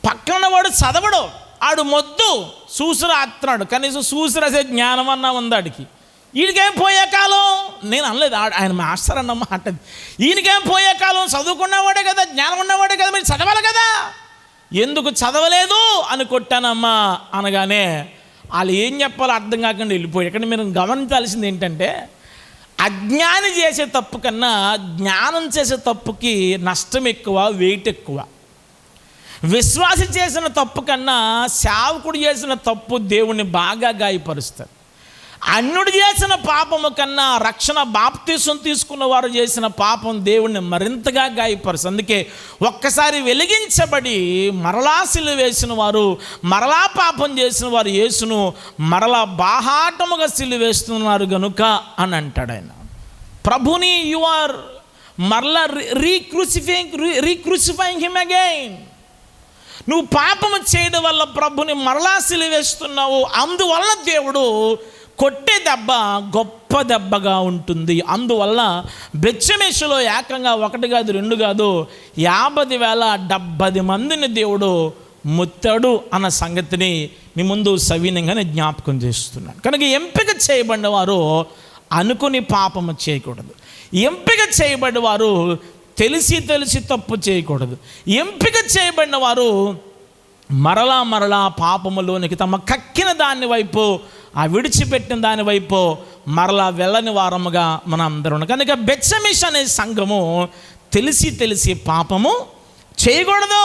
S1: పక్కన వాడు చదవడు, ఆడు మొద్దు చూసి రాస్తున్నాడు, కనీసం చూసి రాసే జ్ఞానం అన్నా ఉంది ఆడికి. ఈయనకేం పోయే కాలం, నేను అనలేదు, ఆయన మాస్టర్ అన్నమాట. ఈయనకేం పోయే కాలం, చదువుకున్నవాడే కదా, జ్ఞానం ఉన్నవాడే కదా, మీరు చదవాలి కదా, ఎందుకు చదవలేదు అని కొట్టానమ్మా అనగానే వాళ్ళు ఏం చెప్పాలో అర్థం కాకుండా వెళ్ళిపోయి. ఇక్కడ మీరు గమనించాల్సింది ఏంటంటే, అజ్ఞాని చేసే తప్పు కన్నా జ్ఞానం చేసే తప్పుకి నష్టం ఎక్కువ, వెయిట్ ఎక్కువ. విశ్వాసి చేసిన తప్పు కన్నా సేవకుడు చేసిన తప్పు దేవుణ్ణి బాగా గాయపరుస్తారు. అన్యుడు చేసిన పాపము కన్నా రక్షణ బాప్తీసం తీసుకున్న వారు చేసిన పాపం దేవుణ్ణి మరింతగా గాయపరుస్తుంది. అందుకే ఒక్కసారి వెలిగించబడి మరలా సిలువ వేసిన వారు, మరలా పాపం చేసిన వారు యేసును మరలా బాహాటముగా సిలువ వేస్తున్నారు గనుక అని అంటాడు ఆయన. ప్రభుని యు ఆర్ మరలా రీక్రూసిఫైయింగ్ హిమ్ అగైన్. నువ్వు పాపము చేయడం వల్ల ప్రభుని మరలా సిలువేస్తున్నావు. అందువల్ల దేవుడు కొట్టే దెబ్బ గొప్ప దెబ్బగా ఉంటుంది. అందువల్ల బెత్షెమెషులో ఏకంగా 1 కాదు 2 కాదు 50,070 మందిని దేవుడు ముత్తాడు అన్న సంగతిని మీ ముందు సవినంగా నేను జ్ఞాపకం చేస్తున్నాను. కనుక ఎంపిక చేయబడిన వారు అనుకుని పాపము చేయకూడదు. ఎంపిక చేయబడిన వారు తెలిసి తప్పు చేయకూడదు. ఎంపిక చేయబడిన వారు మరలా పాపములోనికి తమ కక్కిన దాని వైపు, ఆ విడిచిపెట్టిన దాని వైపు మరలా వెళ్ళని వారముగా మనం అందరం. కనుక బెత్షెమెష్ అనే సంఘము తెలిసి పాపము చేయకూడదు.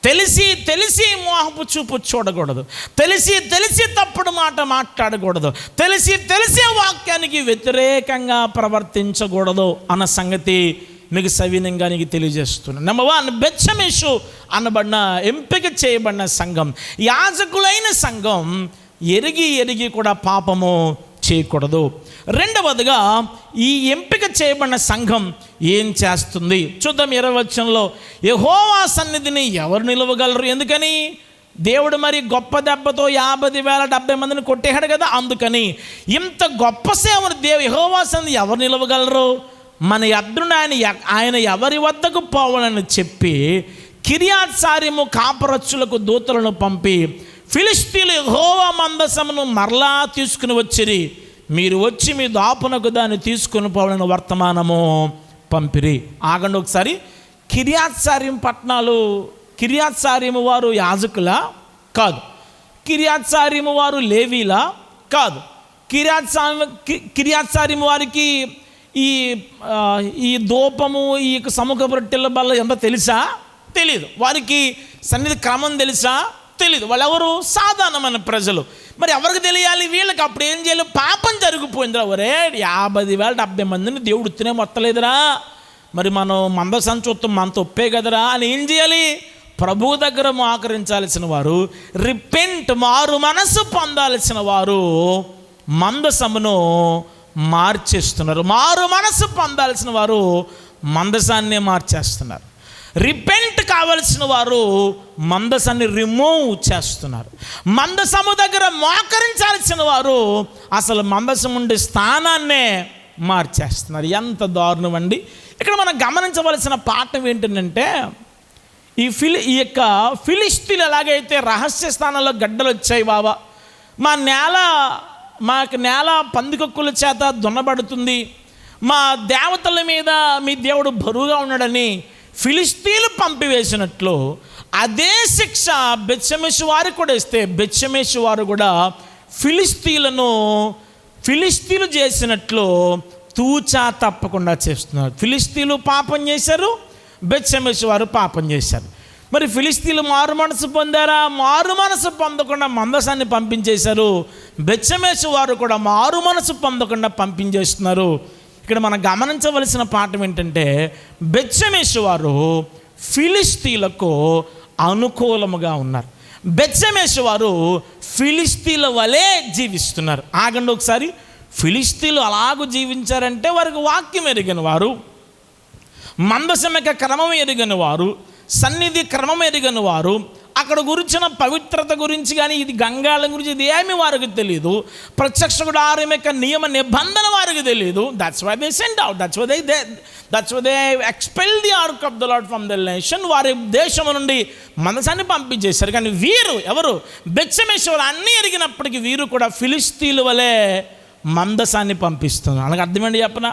S1: తెలిసి మోహపు చూపు చూడకూడదు. తెలిసి తప్పుడు మాట మాట్లాడకూడదు. తెలిసి వాక్యానికి వ్యతిరేకంగా ప్రవర్తించకూడదు అన్న సంగతి మీకు సవినంగా నీకు తెలియజేస్తున్నాను. నెంబర్ 1, బెత్షెమెషు అనబడిన ఎంపిక చేయబడిన సంఘం, యాజకులైన సంఘం ఎరిగి కూడా పాపము చేయకూడదు. రెండవదిగా ఈ ఎంపిక చేయబడిన సంఘం ఏం చేస్తుంది చూద్దాం. 20వ వచనంలో యెహోవా సన్నిధిని ఎవరు నిలవగలరు? ఎందుకని? దేవుడు మరి గొప్ప దెబ్బతో 50,070 మందిని కొట్టేశాడు కదా. అందుకని ఇంత గొప్ప సేవను యెహోవా సన్నిధి ఎవరు నిలవగలరు? మన ఎద్దును ఆయన ఎవరి వద్దకు పోవాలని చెప్పి కిర్యత్సారీము కాపరచ్చులకు దూతలను పంపి ఫిలిష్తీయులు యెహోవా మందసమును మరలా తీసుకుని వచ్చిరి. మీరు వచ్చి మీ దాపునకు దాన్ని తీసుకుని పోవాలని వర్తమానము పంపిరి. ఆగండి ఒకసారి. కిర్యత్సారీము పట్టణాలు, కిర్యత్సారీము వారు యాజకులా? కాదు. కిర్యత్సారీము వారు లేవీలా? కాదు. కిర్యత్సారీము వారికి ఈ దూపము, ఈ సముఖ రొట్టెల బల్ల ఎంత తెలుసా? తెలీదు. వారికి సన్నిధి క్రమం తెలుసా? తెలీదు. వాళ్ళెవరు? సాధారణమైన ప్రజలు. మరి ఎవరికి తెలియాలి? వీళ్ళకి. అప్పుడు ఏం చేయాలి? పాపం జరిగిపోయిందిరా. ఒరే 50,070 మందిని దేవుడు ఉత్తినే మొత్తలేదురా, మరి మనం మందసం చూస్తాం, మన తప్పే కదరా అని ఏం చేయాలి? ప్రభు దగ్గర మోకరించాల్సిన వారు, రిపెంట్ మారు మనసు పొందాల్సిన వారు మందసమును మార్చేస్తున్నారు. మారు మనసు పొందాల్సిన వారు మందసాన్నే మార్చేస్తున్నారు. రిపెంట్ కావలసిన వారు మందసాన్ని రిమూవ్ చేస్తున్నారు. మందసము దగ్గర మోకరించాల్సిన వారు అసలు మందసం ఉండే స్థానాన్నే మార్చేస్తున్నారు. ఎంత దారుణం అండి! ఇక్కడ మనం గమనించవలసిన పాఠం ఏంటంటే, ఈ యొక్క ఫిలిష్తీయులు ఎలాగైతే రహస్య స్థానంలో గడ్డలు వచ్చాయి, బాబా మాకు నేల పందికొక్కుల చేత దున్నబడుతుంది, మా దేవతల మీద మీ దేవుడు బరువుగా ఉన్నాడని ఫిలిష్తీయులు పంపివేసినట్లు అదే శిక్ష బెత్షెమెషు వారికి కూడా ఇస్తే, బెత్షెమెషు వారు కూడా ఫిలిష్తీయులు చేసినట్లు తూచా తప్పకుండా చేస్తున్నారు. ఫిలిష్తీయులు పాపం చేశారు, బెత్షెమెషు వారు పాపం చేశారు. మరి ఫిలిష్తీయులు మారు మనసు పొందారా? మారు మనసు పొందకుండా మందసాన్ని పంపించేశారు. బెత్షెమెషు వారు కూడా మారు మనసు పొందకుండా పంపించేస్తున్నారు. ఇక్కడ మనం గమనించవలసిన పాఠం ఏంటంటే, బెత్షెమెషు వారు ఫిలిష్తీయులకు అనుకూలముగా ఉన్నారు. బెత్షెమెషు వారు ఫిలిస్తీన్ల వలె జీవిస్తున్నారు. ఆగండి ఒకసారి. ఫిలిస్తీన్లు అలాగూ జీవించారంటే వారికి వాక్యం ఎరిగిన వారు, మందసం యొక్క క్రమం ఎరిగిన వారు, సన్నిధి క్రమం ఎరిగిన వారు, అక్కడ గురించిన పవిత్రత గురించి కానీ ఇది గంగాళం గురించి ఇది ఏమి వారికి తెలియదు. ప్రత్యక్ష గుడారం యొక్క నియమ నిబంధన వారికి తెలియదు. That's why they sent out, that's why they expel the ark of the Lord from the nation. వారి దేశం నుండి మందసాన్ని పంపించేశారు. కానీ వీరు ఎవరు? బెత్షెమెషు అన్నీ ఎరిగినప్పటికీ వీరు కూడా ఫిలిస్తీన్ల వలె మందసాన్ని పంపిస్తున్నారు. అలాగే అర్థమేంటి చెప్పనా?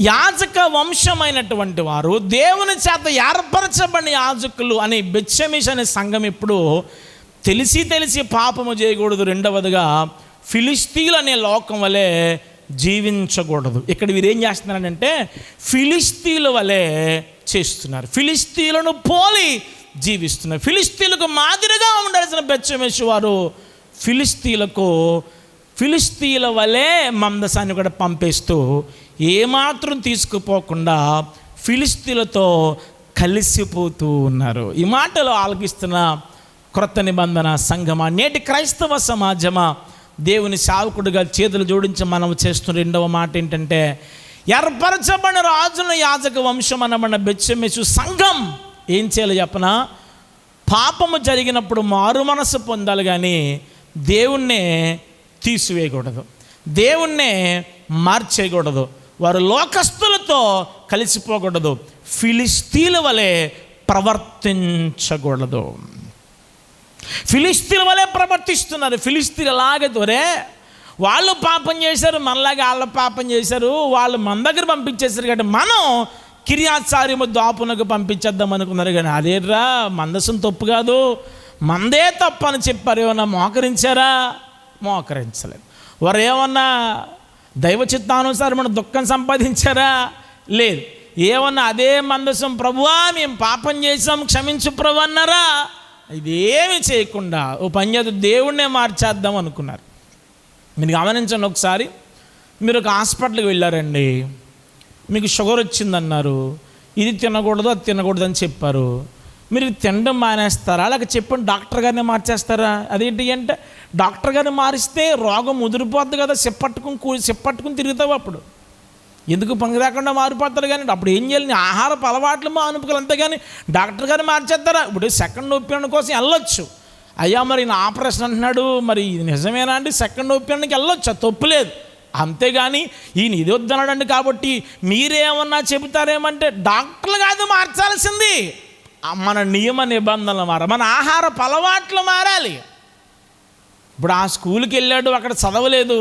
S1: యాజక వంశమైనటువంటి వారు, దేవుని చేత ఏర్పరచబడిన యాజకులు అనే బెత్షెమెషు అనే సంఘం ఇప్పుడు తెలిసి పాపము చేయకూడదు. రెండవదిగా ఫిలిస్తీన్లు అనే లోకం వలె జీవించకూడదు. ఇక్కడ వీరు ఏం చేస్తున్నారంటే ఫిలిస్తీన్ల వలె చేస్తున్నారు, ఫిలిస్తీన్లను పోలి జీవిస్తున్నారు. ఫిలిస్తీన్లకు మాదిరిగా ఉండాల్సిన బెత్షెమెషు వారు ఫిలిస్తీన్ల వలె మందసాన్ని కూడా పంపేస్తూ ఏమాత్రం తీసుకుపోకుండా ఫిలిస్తీన్లతో కలిసిపోతూ ఉన్నారు. ఈ మాటలు ఆలకిస్తున్న క్రొత్త నిబంధన సంఘమా, నేటి క్రైస్తవ సమాజమా, దేవుని సేవకుడిగా చేతులు జోడించి మనం చేస్తున్న రెండవ మాట ఏంటంటే, ఏర్పరచబడిన రాజుల యాజక వంశం అనబడిన బెత్షెమెషు సంఘం ఏం చేయాలి చెప్పనా? పాపము జరిగినప్పుడు మారు మనసు పొందాలి, కానీ దేవుణ్ణే తీసివేయకూడదు, దేవుణ్ణే మార్చేయకూడదు, వారు లోకస్తులతో కలిసిపోకూడదు, ఫిలిస్తీన్ల వలె ప్రవర్తించకూడదు. ఫిలిస్తీన్ల వలె ప్రవర్తిస్తున్నారు. ఫిలిస్తీన్లు అలాగే దొరే వాళ్ళు పాపం చేశారు, మనలాగే వాళ్ళు పాపం చేశారు, వాళ్ళు మన దగ్గర పంపించేశారు. కాబట్టి మనం కిర్యాత్సారీము దాపునకు పంపించేద్దాం అనుకున్నారు. కానీ అదేరా మందసం తప్పు కాదు, మందే తప్పు అని చెప్పారు. ఏమన్నా మోకరించారా? మోకరించలేదు. వారు ఏమన్నా దైవ చిత్తానుసారమైన దుఃఖం సంపాదించారా? లేదు. ఏమన్నా అదే మందసం, ప్రభువా మేము పాపం చేసాం క్షమించు ప్రభు అన్నారా? ఇదేమి చేయకుండా ఓ పని చేద్దాం, దేవుణ్ణే మార్చేద్దాం అనుకున్నారు. మీరు గమనించండి ఒకసారి. మీరు ఒక హాస్పిటల్కి వెళ్ళారండి, మీకు షుగర్ వచ్చిందన్నారు, ఇది తినకూడదు అది తినకూడదు అని చెప్పారు. మీరు తినడం మానేస్తారా? అలాగే చెప్పండి డాక్టర్ గారిని మార్చేస్తారా? అదేంటి అంటే డాక్టర్ గారిని మారిస్తే రోగం ముదిరిపోద్ది కదా, చెప్పట్టుకుని తిరుగుతావు. అప్పుడు ఎందుకు పంగిరాకుండా మారిపోతారు. కానీ అప్పుడు ఏం చేయాలి? ఆహారపు అలవాట్లు అనుపుకలు అంతే. కానీ డాక్టర్ గారిని మార్చేస్తారా? ఇప్పుడు సెకండ్ ఒపీనియన్ కోసం వెళ్ళొచ్చు. అయ్యా మరి నా ఆపరేషన్ అంటున్నాడు, మరి ఇది నిజమేనా అండి? సెకండ్ ఒపీనియన్కి వెళ్ళొచ్చు, అది తప్పు లేదు. అంతేగాని ఈయన ఇది వద్దన్నాడండి కాబట్టి మీరేమన్నా చెబుతారేమంటే డాక్టర్లు కాదు మార్చాల్సింది, మన నియమ నిబంధనలు మారాలి, మన ఆహారపు అలవాట్లు మారాలి. ఇప్పుడు ఆ స్కూల్కి వెళ్ళాడు, అక్కడ చదవలేదు,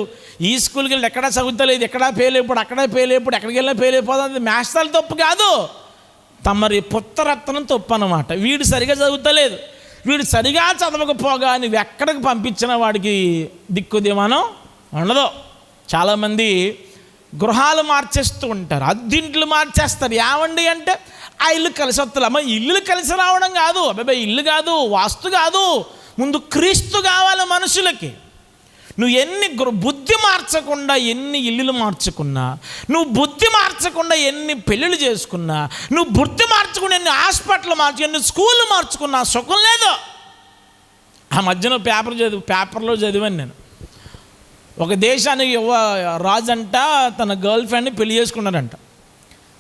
S1: ఈ స్కూల్కి వెళ్ళి ఎక్కడా చదువుతలేదు, ఎక్కడా ఫెయిల్ అయిపోడు, అక్కడే ఫెయిల్ అయిపోడు, ఎక్కడికి వెళ్ళినా ఫెయిల్ అయిపోతుంది. మాస్టర్లు తప్పు కాదు, తమరి పుత్రరత్నం తప్పు అన్నమాట. వీడు సరిగా చదువుతలేదు, వీడు సరిగా చదవకపోగా నువ్వు ఎక్కడికి పంపించిన వాడికి దిక్కుదేమానం ఉండదు. చాలామంది గృహాలు మార్చేస్తూ ఉంటారు, అద్దింట్లు మార్చేస్తారు. ఏమండి అంటే ఆ ఇల్లు కలిసి వస్తుంది. అమ్మ ఇల్లు కలిసి రావడం కాదు, అబ్బాయి ఇల్లు కాదు, వాస్తు కాదు, ముందు క్రీస్తు కావాలి మనుషులకి. నువ్వు బుద్ధి మార్చకుండా ఎన్ని ఇల్లులు మార్చుకున్నా, నువ్వు బుద్ధి మార్చకుండా ఎన్ని పెళ్ళిళ్ళు చేసుకున్నా, నువ్వు బుద్ధి మార్చకుండా ఎన్ని హాస్పిటల్ ఎన్ని స్కూళ్ళు మార్చుకున్నా సుఖం లేదు. ఆ మధ్యన పేపర్లో చదివాను నేను. ఒక దేశానికి రాజు అంట తన గర్ల్ ఫ్రెండ్ని పెళ్లి చేసుకున్నాడంట.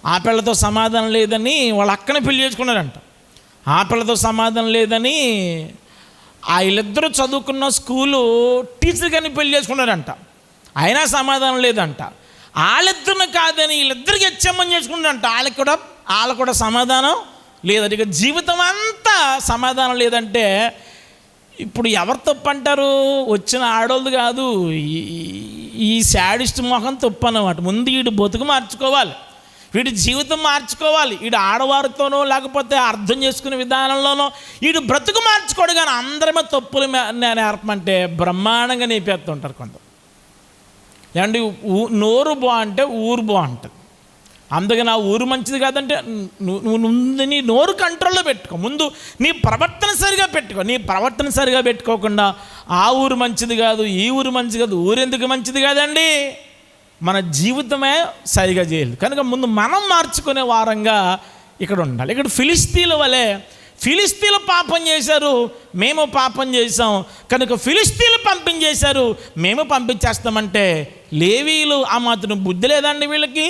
S1: ఆ పిల్లతో సమాధానం లేదని వాళ్ళ అక్కని పెళ్లి చేసుకున్నారంట. ఆ పిల్లతో సమాధానం లేదని వీళ్ళిద్దరూ చదువుకున్న స్కూలు టీచర్ కానీ పెళ్లి చేసుకున్నారంట. అయినా సమాధానం లేదంట. వాళ్ళిద్దరిని కాదని వీళ్ళిద్దరికి హెచ్చమ్మని చేసుకున్నారంట. వాళ్ళకు కూడా సమాధానం లేదంట. ఇక జీవితం అంతా సమాధానం లేదంటే ఇప్పుడు ఎవరు తప్పు అంటారు? వచ్చిన ఆడోళ్ళు కాదు, ఈ శాడిస్ట్ మొహం తప్పు అన్నమాట. ముందు వీడు బతుకు మార్చుకోవాలి, వీడి జీవితం మార్చుకోవాలి. వీడు ఆడవారితోనో లేకపోతే అర్థం చేసుకునే విధానంలోనో వీడు బ్రతుకు మార్చుకోడు. కానీ అందరమే తప్పులు నేర్పమంటే బ్రహ్మాండంగా నేర్పేస్తుంటారు కొంత. ఏమండి నోరు బాగుంటే ఊరు బాగుంటుంది. అందుకని ఆ ఊరు మంచిది కాదంటే నువ్వు నీ నోరు కంట్రోల్లో పెట్టుకో. ముందు నీ ప్రవర్తన సరిగా పెట్టుకో. నీ ప్రవర్తన సరిగా పెట్టుకోకుండా ఆ ఊరు మంచిది కాదు, ఈ ఊరు మంచిది కాదు, ఊరెందుకు మంచిది కాదండి? మన జీవితమే సరిగా చేయాలి. కనుక ముందు మనం మార్చుకునే వారంగా ఇక్కడ ఉండాలి. ఇక్కడ ఫిలిస్తీన్ల వలె ఫిలిస్తీన్లు పాపం చేశారు, మేము పాపం చేసాం కనుక ఫిలిస్తీన్లు పంపించేశారు, మేము పంపించేస్తామంటే లేవీయులు ఆ మాత్రం బుద్ధి లేదండి వీళ్ళకి?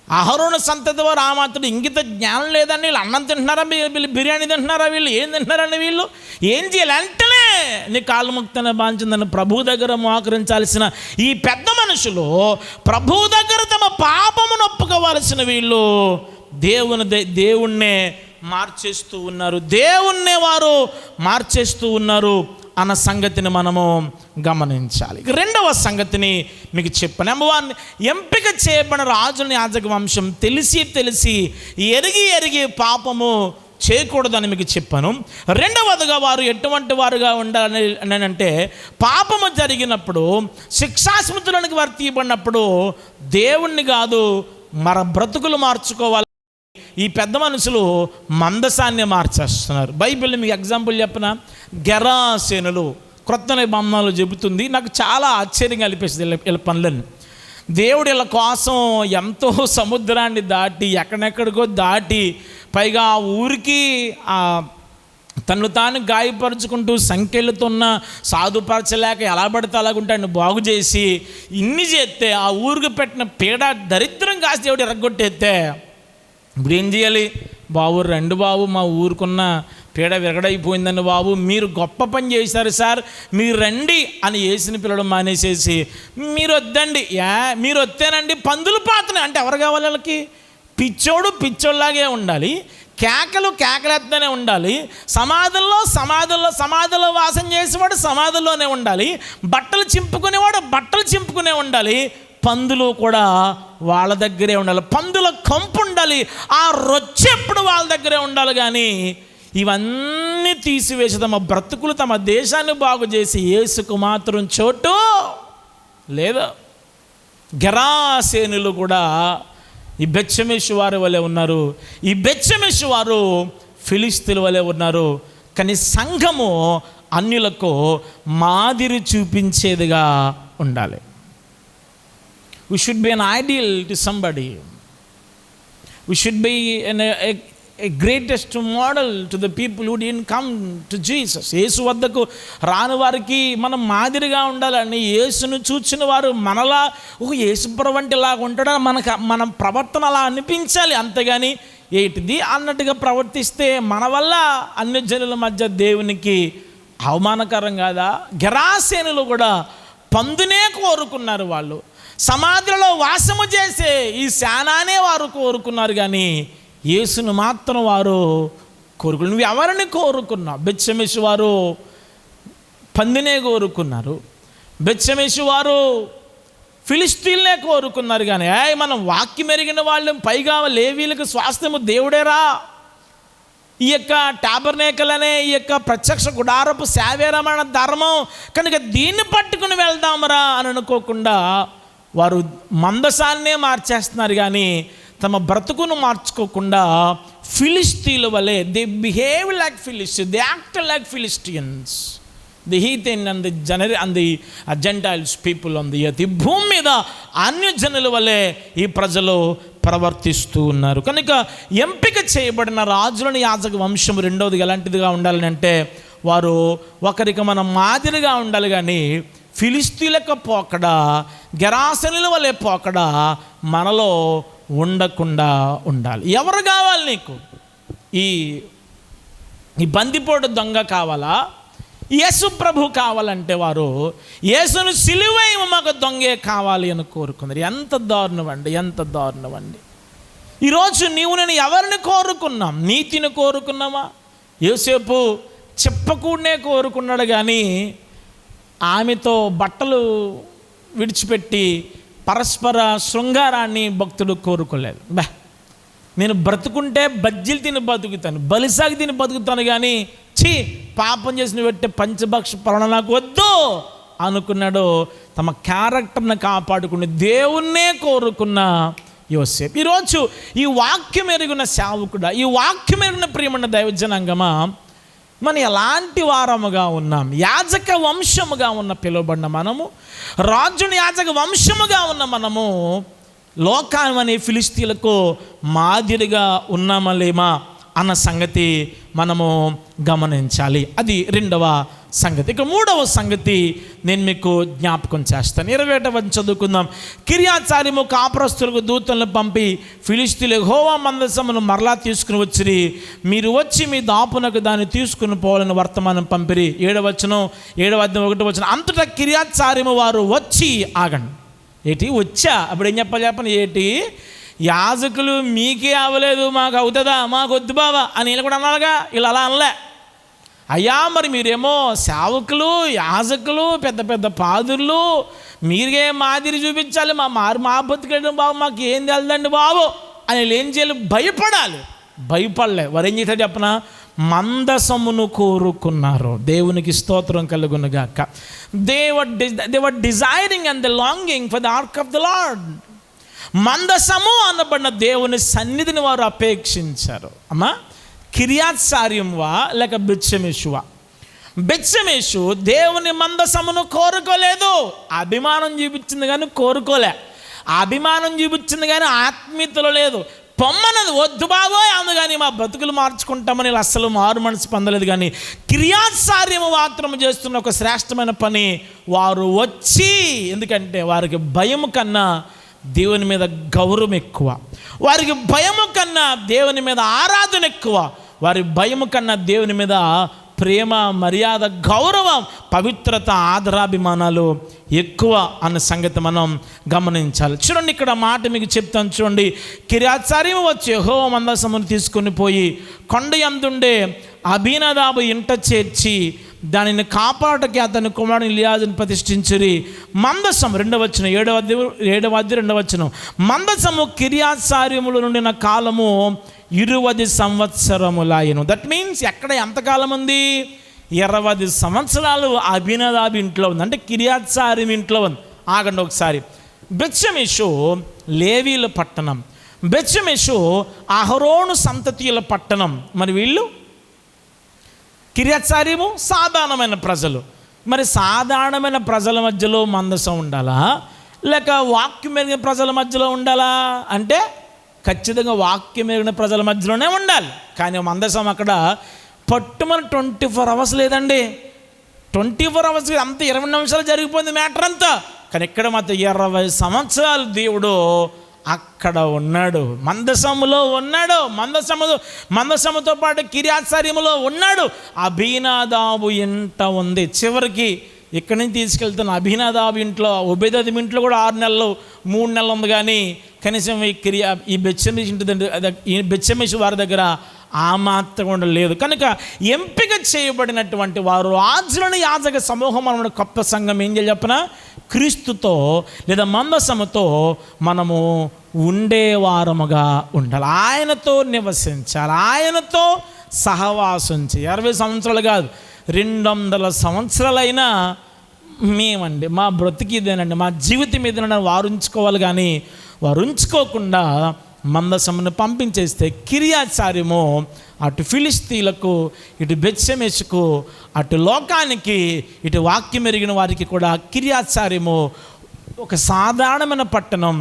S1: అహరోను సంతతి వారు ఆ మాత్రం ఇంగిత జ్ఞానం లేదండి? వీళ్ళు అన్నం తింటున్నారా, వీళ్ళు బిర్యానీ తింటున్నారా, వీళ్ళు ఏం తింటున్నారండి? వీళ్ళు ఏం చేయాలి? వెంటనే నీ కాళ్ళు ముక్తనే బాంచిందని ప్రభు దగ్గర మోకరించాల్సిన ఈ పెద్ద మనుషులు ప్రభు దగ్గర తమ పాపమును ఒప్పుకోవాల్సిన వీళ్ళు దేవుణ్ణే మార్చేస్తూ ఉన్నారు, దేవుణ్ణే వారు మార్చేస్తూ ఉన్నారు అన్న సంగతిని మనము గమనించాలి. రెండవ సంగతిని మీకు చెప్పాను. నెంబర్ 1, ఎంపిక చేయబడిన రాజుని యాజక వంశం తెలిసి ఎరిగి పాపము చేయకూడదని మీకు చెప్పాను. రెండవదిగా వారు ఎటువంటి వారుగా ఉండాలని అంటే, పాపము జరిగినప్పుడు శిక్షాస్మృతులకు వారు తీయబడినప్పుడు దేవుణ్ణి కాదు మన బ్రతుకులు మార్చుకోవాలి. ఈ పెద్ద మనుషులు మందసాన్ని మార్చేస్తున్నారు. బైబిల్ మీకు ఎగ్జాంపుల్ చెప్పిన గెరాసేనులు క్రొత్త నిబంధనలు చెబుతుంది. నాకు చాలా ఆశ్చర్యంగా అనిపిస్తుంది వీళ్ళ పనులని. దేవుడు వీళ్ళ కోసం ఎంతో సముద్రాన్ని దాటి ఎక్కడెక్కడికో దాటి పైగా ఆ ఊరికి తను తాను గాయపరుచుకుంటూ సంఖ్యలతోన్న సాధుపరచలేక ఎలా పడితే అలాగుంటే ఆయన బాగు చేసి ఇన్ని చేస్తే ఆ ఊరికి పెట్టిన పీడ దరిద్రం కాసి దేవుడు ఎరగొట్టేస్తే ఇప్పుడు ఏం చేయాలి? బాబు రండి బాబు, మా ఊరుకున్న పీడ విరగడైపోయిందండి బాబు, మీరు గొప్ప పని చేశారు సార్, మీరు రండి అని యేసుని పిల్లడం మానేసేసి మీరు వద్దండి, మీరు వస్తేనండి పందులు పాతనే అంటే ఎవరు కావాలి వాళ్ళకి? పిచ్చోళ్ళలాగే ఉండాలి, కేకలేస్తూనే ఉండాలి, సమాధుల్లో వాసం చేసేవాడు సమాధుల్లోనే ఉండాలి, బట్టలు చింపుకునే ఉండాలి, పందులు కూడా వాళ్ళ దగ్గరే ఉండాలి, పందుల కంపు ఉండాలి, ఆ రొచ్చెప్పుడు వాళ్ళ దగ్గరే ఉండాలి. కానీ ఇవన్నీ తీసివేసి తమ బ్రతుకులు తమ దేశాన్ని బాగు చేసి యేసుకు మాత్రం చోటు లేదు. గెరాసేనులు కూడా ఈ బెత్షెమెషు వారి వలె ఉన్నారు, ఈ బెత్షెమెషు వారు ఫిలిస్తీన్ల వలె ఉన్నారు. కానీ సంఘము అన్యులకు మాదిరి చూపించేదిగా ఉండాలి. We should be an ideal to somebody. We should be a greatest model to the people who didn't come to Jesus. యేసు వద్దకు రాని వారికి మనం మాదిరిగా ఉండాలని, యేసును చూచిన వారు మనలా యేసుప్రభు వంటి ఇలాగ ఉంటాడా మన ప్రవర్తన అలా అనిపించాలి. అంతేగాని ఏంటిది అన్నట్టుగా ప్రవర్తిస్తే మన వల్ల అన్ని జనుల మధ్య దేవునికి అవమానకరం కాదా? గెరాసేనులు కూడా పందునే కోరుకున్నారు. వాళ్ళు సమాధిలో వాసము చేసే ఈ శానానే వారు కోరుకున్నారు, కానీ యేసును మాత్రం వారు కోరుకున్నారు. నువ్వు ఎవరిని కోరుకున్నావు? బెత్షెమెషు వారు పందినే కోరుకున్నారు, బెత్షెమెషు వారు ఫిలిస్తీన్లే కోరుకున్నారు. కానీ మనం వాక్యం ఎరిగిన వాళ్ళం, పైగా లేవీలకు స్వాస్థ్యము దేవుడేరా, ఈ యొక్క టాబర్నేకల్ అనే ఈ యొక్క ప్రత్యక్ష గుడారపు సేవేరమైన ధర్మం కనుక దీన్ని పట్టుకుని వెళ్దామరా అని అనుకోకుండా వారు మందసాన్నే మార్చేస్తున్నారు. కానీ తమ బ్రతుకును మార్చుకోకుండా ఫిలిస్తీన్ల వలె they behave like Philistines, they act like Philistines, the heathen and the Gentiles people on the earth. ఈ భూమి మీద అన్యజనుల వలె ఈ ప్రజలు ప్రవర్తిస్తూ ఉన్నారు. కనుక ఎంపిక చేయబడిన రాజులని యాజక వంశం రెండవది ఎలాంటిదిగా ఉండాలని అంటే, వారు ఒకరికి మనం మాదిరిగా ఉండాలి, కానీ ఫిలిస్తీన్లకు పోకడా గెరాసేనుల వలె పోకడా మనలో ఉండకుండా ఉండాలి. ఎవరు కావాలి నీకు? ఈ బందిపోటు దొంగ కావాలా? యేసు ప్రభు కావాలంటే వారు యేసును సిలువై మాకు దొంగే కావాలి అని కోరుకున్నారు. ఎంత దారుణం అండి. ఈరోజు నీవు నేను ఎవరిని కోరుకున్నాం? నీతిని కోరుకున్నామా? యోసేపు చెప్పకూడనే కోరుకున్నాడు, కానీ ఆమెతో బట్టలు విడిచిపెట్టి పరస్పర శృంగారాన్ని భక్తుడు కోరుకోలేదు. నేను బ్రతుకుంటే బజ్జీలు తిని బతుకుతాను, బలిసాగి తిని బతుకుతాను, కానీ పాపం చేసిన పెట్టే పంచభక్ష పరణ నాకు వద్దు అనుకున్నాడు. తమ క్యారెక్టర్ని కాపాడుకుని దేవుణ్ణే కోరుకున్న యోసేపు. ఈరోజు ఈ వాక్యం ఎరిగిన సేవకుడా, ఈ వాక్యం ఎరిగిన ప్రియమైన దైవజనాంగమా, మనం ఎలాంటి వారముగా ఉన్నాం? యాజక వంశముగా ఉన్న పిలువబడిన మనము, రాజుని యాజక వంశముగా ఉన్న మనము లోకాన్ని ఫిలిస్తీన్లకు మాదిరిగా ఉన్నామా లేమా అన్న సంగతి మనము గమనించాలి. అది రెండవ సంగతి. ఇక మూడవ సంగతి నేను మీకు జ్ఞాపకం చేస్తాను. 21వ చదువుకుందాం. కిర్యాత్సారీము కాపురస్తులకు దూతలను పంపి ఫిలిష్తీయులు యెహోవా మందసమును మరలా తీసుకుని వచ్చిరి, మీరు వచ్చి మీ దాపునకు దాన్ని తీసుకుని పోవాలని వర్తమానం పంపిరి. 7వ వచనం 1వ వచనం. అంతటా కిర్యాత్సారీము వారు వచ్చి ఆగండి. ఏంటి వచ్చా? అప్పుడు ఏం చెప్పని ఏంటి? యాజకులు మీకే అవ్వలేదు, మాకు అవుతుందా, మాకు వద్దు బావా అని వీళ్ళు కూడా అనాలిగా. వీళ్ళు అలా అనలే. అయ్యా మరి మీరేమో సేవకులు, యాజకులు, పెద్ద పెద్ద పాదుర్లు, మీరే మాదిరి చూపించాలి, మా బతుకెళ్ళడం బాబు, మాకు ఏం తెలుదండి బాబు అని వీళ్ళు ఏం చేయాలి? భయపడాలి. భయపడలే. వారు ఏం చేశారు చెప్పన? మందసమును కోరుకున్నారు. దేవునికి స్తోత్రం కలుగునుగాక. They were desiring and the longing for the ark of the Lord. మందసము అనబడిన దేవుని సన్నిధిని వారు అపేక్షించారు. అమ్మా, కిర్యాత్సారీమువా లేక బెత్షెమెషువా? బెత్షెమెషు దేవుని మందసమును కోరుకోలేదు. అభిమానం చూపించింది కానీ కోరుకోలే. అభిమానం చూపించింది కానీ ఆత్మీయతలో లేదు. పొమ్మన్నది వద్దు బాబోయ్ అందు కానీ మా బతుకులు మార్చుకుంటామని అస్సలు మారు మనసు పొందలేదు. కానీ కిర్యాత్సారీము మాత్రం చేస్తున్న ఒక శ్రేష్టమైన పని, వారు వచ్చి, ఎందుకంటే వారికి భయం కన్నా దేవుని మీద గౌరవం ఎక్కువ, వారికి భయము కన్నా దేవుని మీద ఆరాధన ఎక్కువ, వారి భయము కన్నా దేవుని మీద ప్రేమ, మర్యాద, గౌరవం, పవిత్రత, ఆదరాభిమానాలు ఎక్కువ అన్న సంగతి మనం గమనించాలి. చూడండి, ఇక్కడ మాట మీకు చెప్తాను చూడండి. కిర్యాత్సారీము వచ్చి యెహోవా మందసమును తీసుకొని పోయి కొండ యందుండే అబీనదాబు ఇంట చేర్చి దానిని కాపాడకి అతని కుమారుని ఎలియాజరును ప్రతిష్ఠించిరి. మందసం 7వ వచనం. మందసము కిర్యాత్సారీములో నుండిన కాలము 20 సంవత్సరములాయను. దట్ మీన్స్ ఎక్కడ ఎంతకాలం ఉంది? 20 సంవత్సరాలు అబీనదాబు ఇంట్లో ఉంది, అంటే కిర్యాత్సారీము ఇంట్లో ఉంది. ఆగండి ఒకసారి. బెత్షెమెషు లేవీల పట్టణం, బెత్షెమెషు అహరోను సంతతియుల పట్టణం. మరి వీళ్ళు కిర్యాత్సారీము సాధారణమైన ప్రజలు. మరి సాధారణమైన ప్రజల మధ్యలో మందసం ఉండాలా లేక వాక్యం మెరిగిన ప్రజల మధ్యలో ఉండాలా అంటే ఖచ్చితంగా వాక్యం మెరిగిన ప్రజల మధ్యలోనే ఉండాలి. కానీ మందసం అక్కడ పట్టుమని 24 అవర్స్ లేదండి. 24 అవర్స్ అంత 20 నిమిషాలు జరిగిపోయింది మ్యాటర్ అంతా. కానీ ఇక్కడ మాత్రం 20 సంవత్సరాలు దేవుడు అక్కడ ఉన్నాడు, మందసములో ఉన్నాడు. మందసముతో పాటు కిర్యాత్సారీములో ఉన్నాడు. అబీనదాబు ఇంట ఉంది. చివరికి ఇక్కడి నుంచి తీసుకెళ్తున్న అబీనదాబు ఇంట్లో, ఒబేదెదోము ఇంట్లో కూడా 6 నెలలు 3 నెలలు ఉంది. కానీ కనీసం ఈ బెత్షెమెషు వారి దగ్గర ఆ మాత్రం కూడా లేదు. కనుక ఎంపిక చేయబడినటువంటి వారు రాజులను యాజక సమూహం అన్న గొప్ప సంఘం ఏం చేయాలి చెప్పనా? క్రీస్తుతో లేదా మందసముతో మనము ఉండేవారముగా ఉండాలి, ఆయనతో నివసించాలి, ఆయనతో సహవాసం చేయాలి. 60 సంవత్సరాలు కాదు, 200 సంవత్సరాలైనా మేమండి మా బ్రతికి ఇదేనండి, మా జీవితం ఇదేనండి వారు ఉంచుకోవాలి. కానీ వారు ఉంచుకోకుండా మందసమును పంపించేస్తే కిర్యాత్సారీము అటు ఫిలిష్తీయులకు, ఇటు బెత్షెమెషుకు, అటు లోకానికి, ఇటు వాక్యం ఎరిగిన వారికి కూడా కిర్యాత్సారీము ఒక సాధారణమైన పట్టణం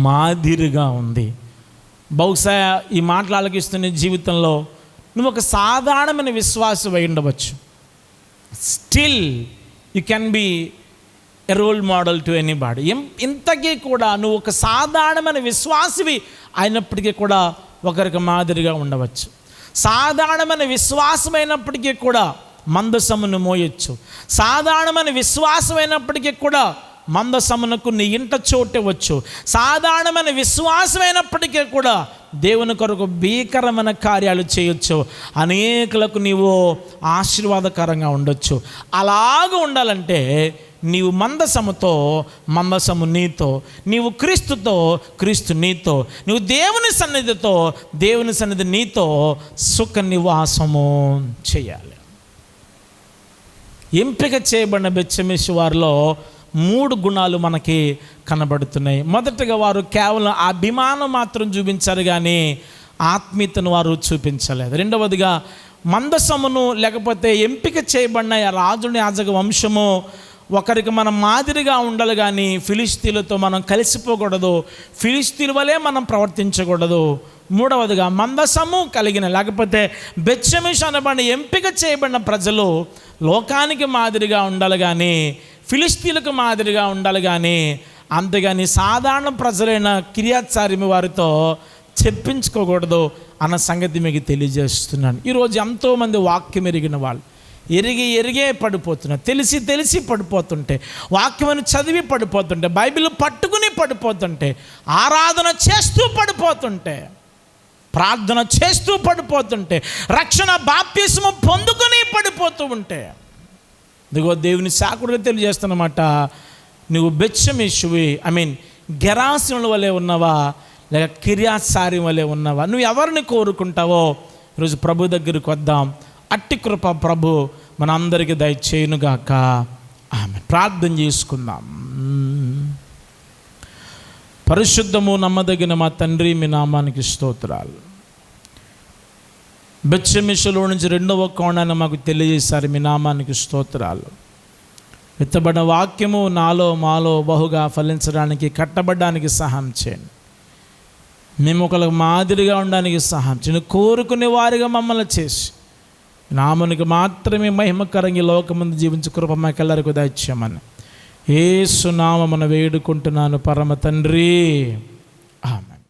S1: మాదిరిగా ఉంది. బహుశా ఈ మాటలు ఆలకిస్తున్న జీవితంలో నువ్వు ఒక సాధారణమైన విశ్వాసం అయి ఉండవచ్చు. Still you can be a role model to anybody. ఇంతకీ కూడా నువ్వు ఒక సాధారణమైన విశ్వాసివి అయినప్పటికీ కూడా ఒకరికి మాదిరిగా ఉండవచ్చు. సాధారణమైన విశ్వాసమైనప్పటికీ కూడా మందసమును మోయొచ్చు. సాధారణమైన విశ్వాసమైనప్పటికీ కూడా మందసమునకు నీ ఇంట చోటివచ్చు. సాధారణమైన విశ్వాసమైనప్పటికీ కూడా దేవుని కొరకు భీకరమైన కార్యాలు చేయొచ్చు. అనేకులకు నీవు ఆశీర్వాదకరంగా ఉండొచ్చు. అలాగ ఉండాలంటే నీవు మందసముతో, మందసము నీతో, నీవు క్రీస్తుతో, క్రీస్తు నీతో, నీవు దేవుని సన్నిధితో, దేవుని సన్నిధి నీతో సుఖ నివాసము చేయాలి. ఎంపిక చేయబడిన బెత్షెమెషు వారిలో 3 గుణాలు మనకి కనబడుతున్నాయి. మొదటగా వారు కేవలం అభిమానం మాత్రం చూపించారు కానీ ఆత్మీయతను వారు చూపించలేదు. రెండవదిగా మందసమును లేకపోతే ఎంపిక చేయబడిన రాజుని యాజక వంశము ఒకరికి మనం మాదిరిగా ఉండాలి కానీ ఫిలిష్తీయులతో మనం కలిసిపోకూడదు, ఫిలిష్తీయుల వలె మనం ప్రవర్తించకూడదు. మూడవదిగా మందసము కలిగిన, లేకపోతే బెత్షెమెషు అనబడిన ఎంపిక చేయబడిన ప్రజలు లోకానికి మాదిరిగా ఉండాలి కానీ, ఫిలిష్తీయులకు మాదిరిగా ఉండాలి కానీ, అంతేగాని సాధారణ ప్రజలైన కిర్యత్యారీము వారితో చెప్పించుకోకూడదు అన్న సంగతి మీకు తెలియజేస్తున్నాను. ఈరోజు ఎంతోమంది వాక్యం ఎరిగిన వాళ్ళు ఎరిగే పడిపోతున్నారు, తెలిసి పడిపోతుంటే, వాక్యమని చదివి పడిపోతుంటే, బైబిల్ పట్టుకుని పడిపోతుంటే, ఆరాధన చేస్తూ పడిపోతుంటే, ప్రార్థన చేస్తూ పడిపోతుంటే, రక్షణ బాప్తిస్మము పొందుకుని పడిపోతూ ఉంటే, ఇదిగో దేవుని సాకుడుగా తెలియజేస్తున్నమాట, నువ్వు బెత్షెమెషువి, గెరాసీనుల వలె ఉన్నవా లేక కిర్యత్యారీము వలె ఉన్నవా? నువ్వు ఎవరిని కోరుకుంటావో ఈరోజు ప్రభు దగ్గరికి వద్దాం. అట్టి కృప ప్రభు మన అందరికీ దయచేయునుగాక. ఆమె ప్రార్థన చేసుకుందాం. పరిశుద్ధము నమ్మదగిన మా తండ్రి, మీ నామానికి స్తోత్రాలు. బెత్షెమెషులో నుంచి రెండవ కోణాన్ని మాకు తెలియజేశారు, మీ నామానికి స్తోత్రాలు. విత్తబడిన వాక్యము నాలో మాలో బహుగా ఫలించడానికి, కట్టబడడానికి సహాయం చేయండి. మేము ఒకరికి మాదిరిగా ఉండడానికి సహాయం చేయండి. కోరుకునే వారిగా మమ్మల్ని చేసి నామునికి మాత్రమే మహిమకరంగా లోకమందు జీవించు కృప మాకెల్లరికి దయచేయమని యేసు నామమున వేడుకుంటున్నాను పరమ తండ్రి.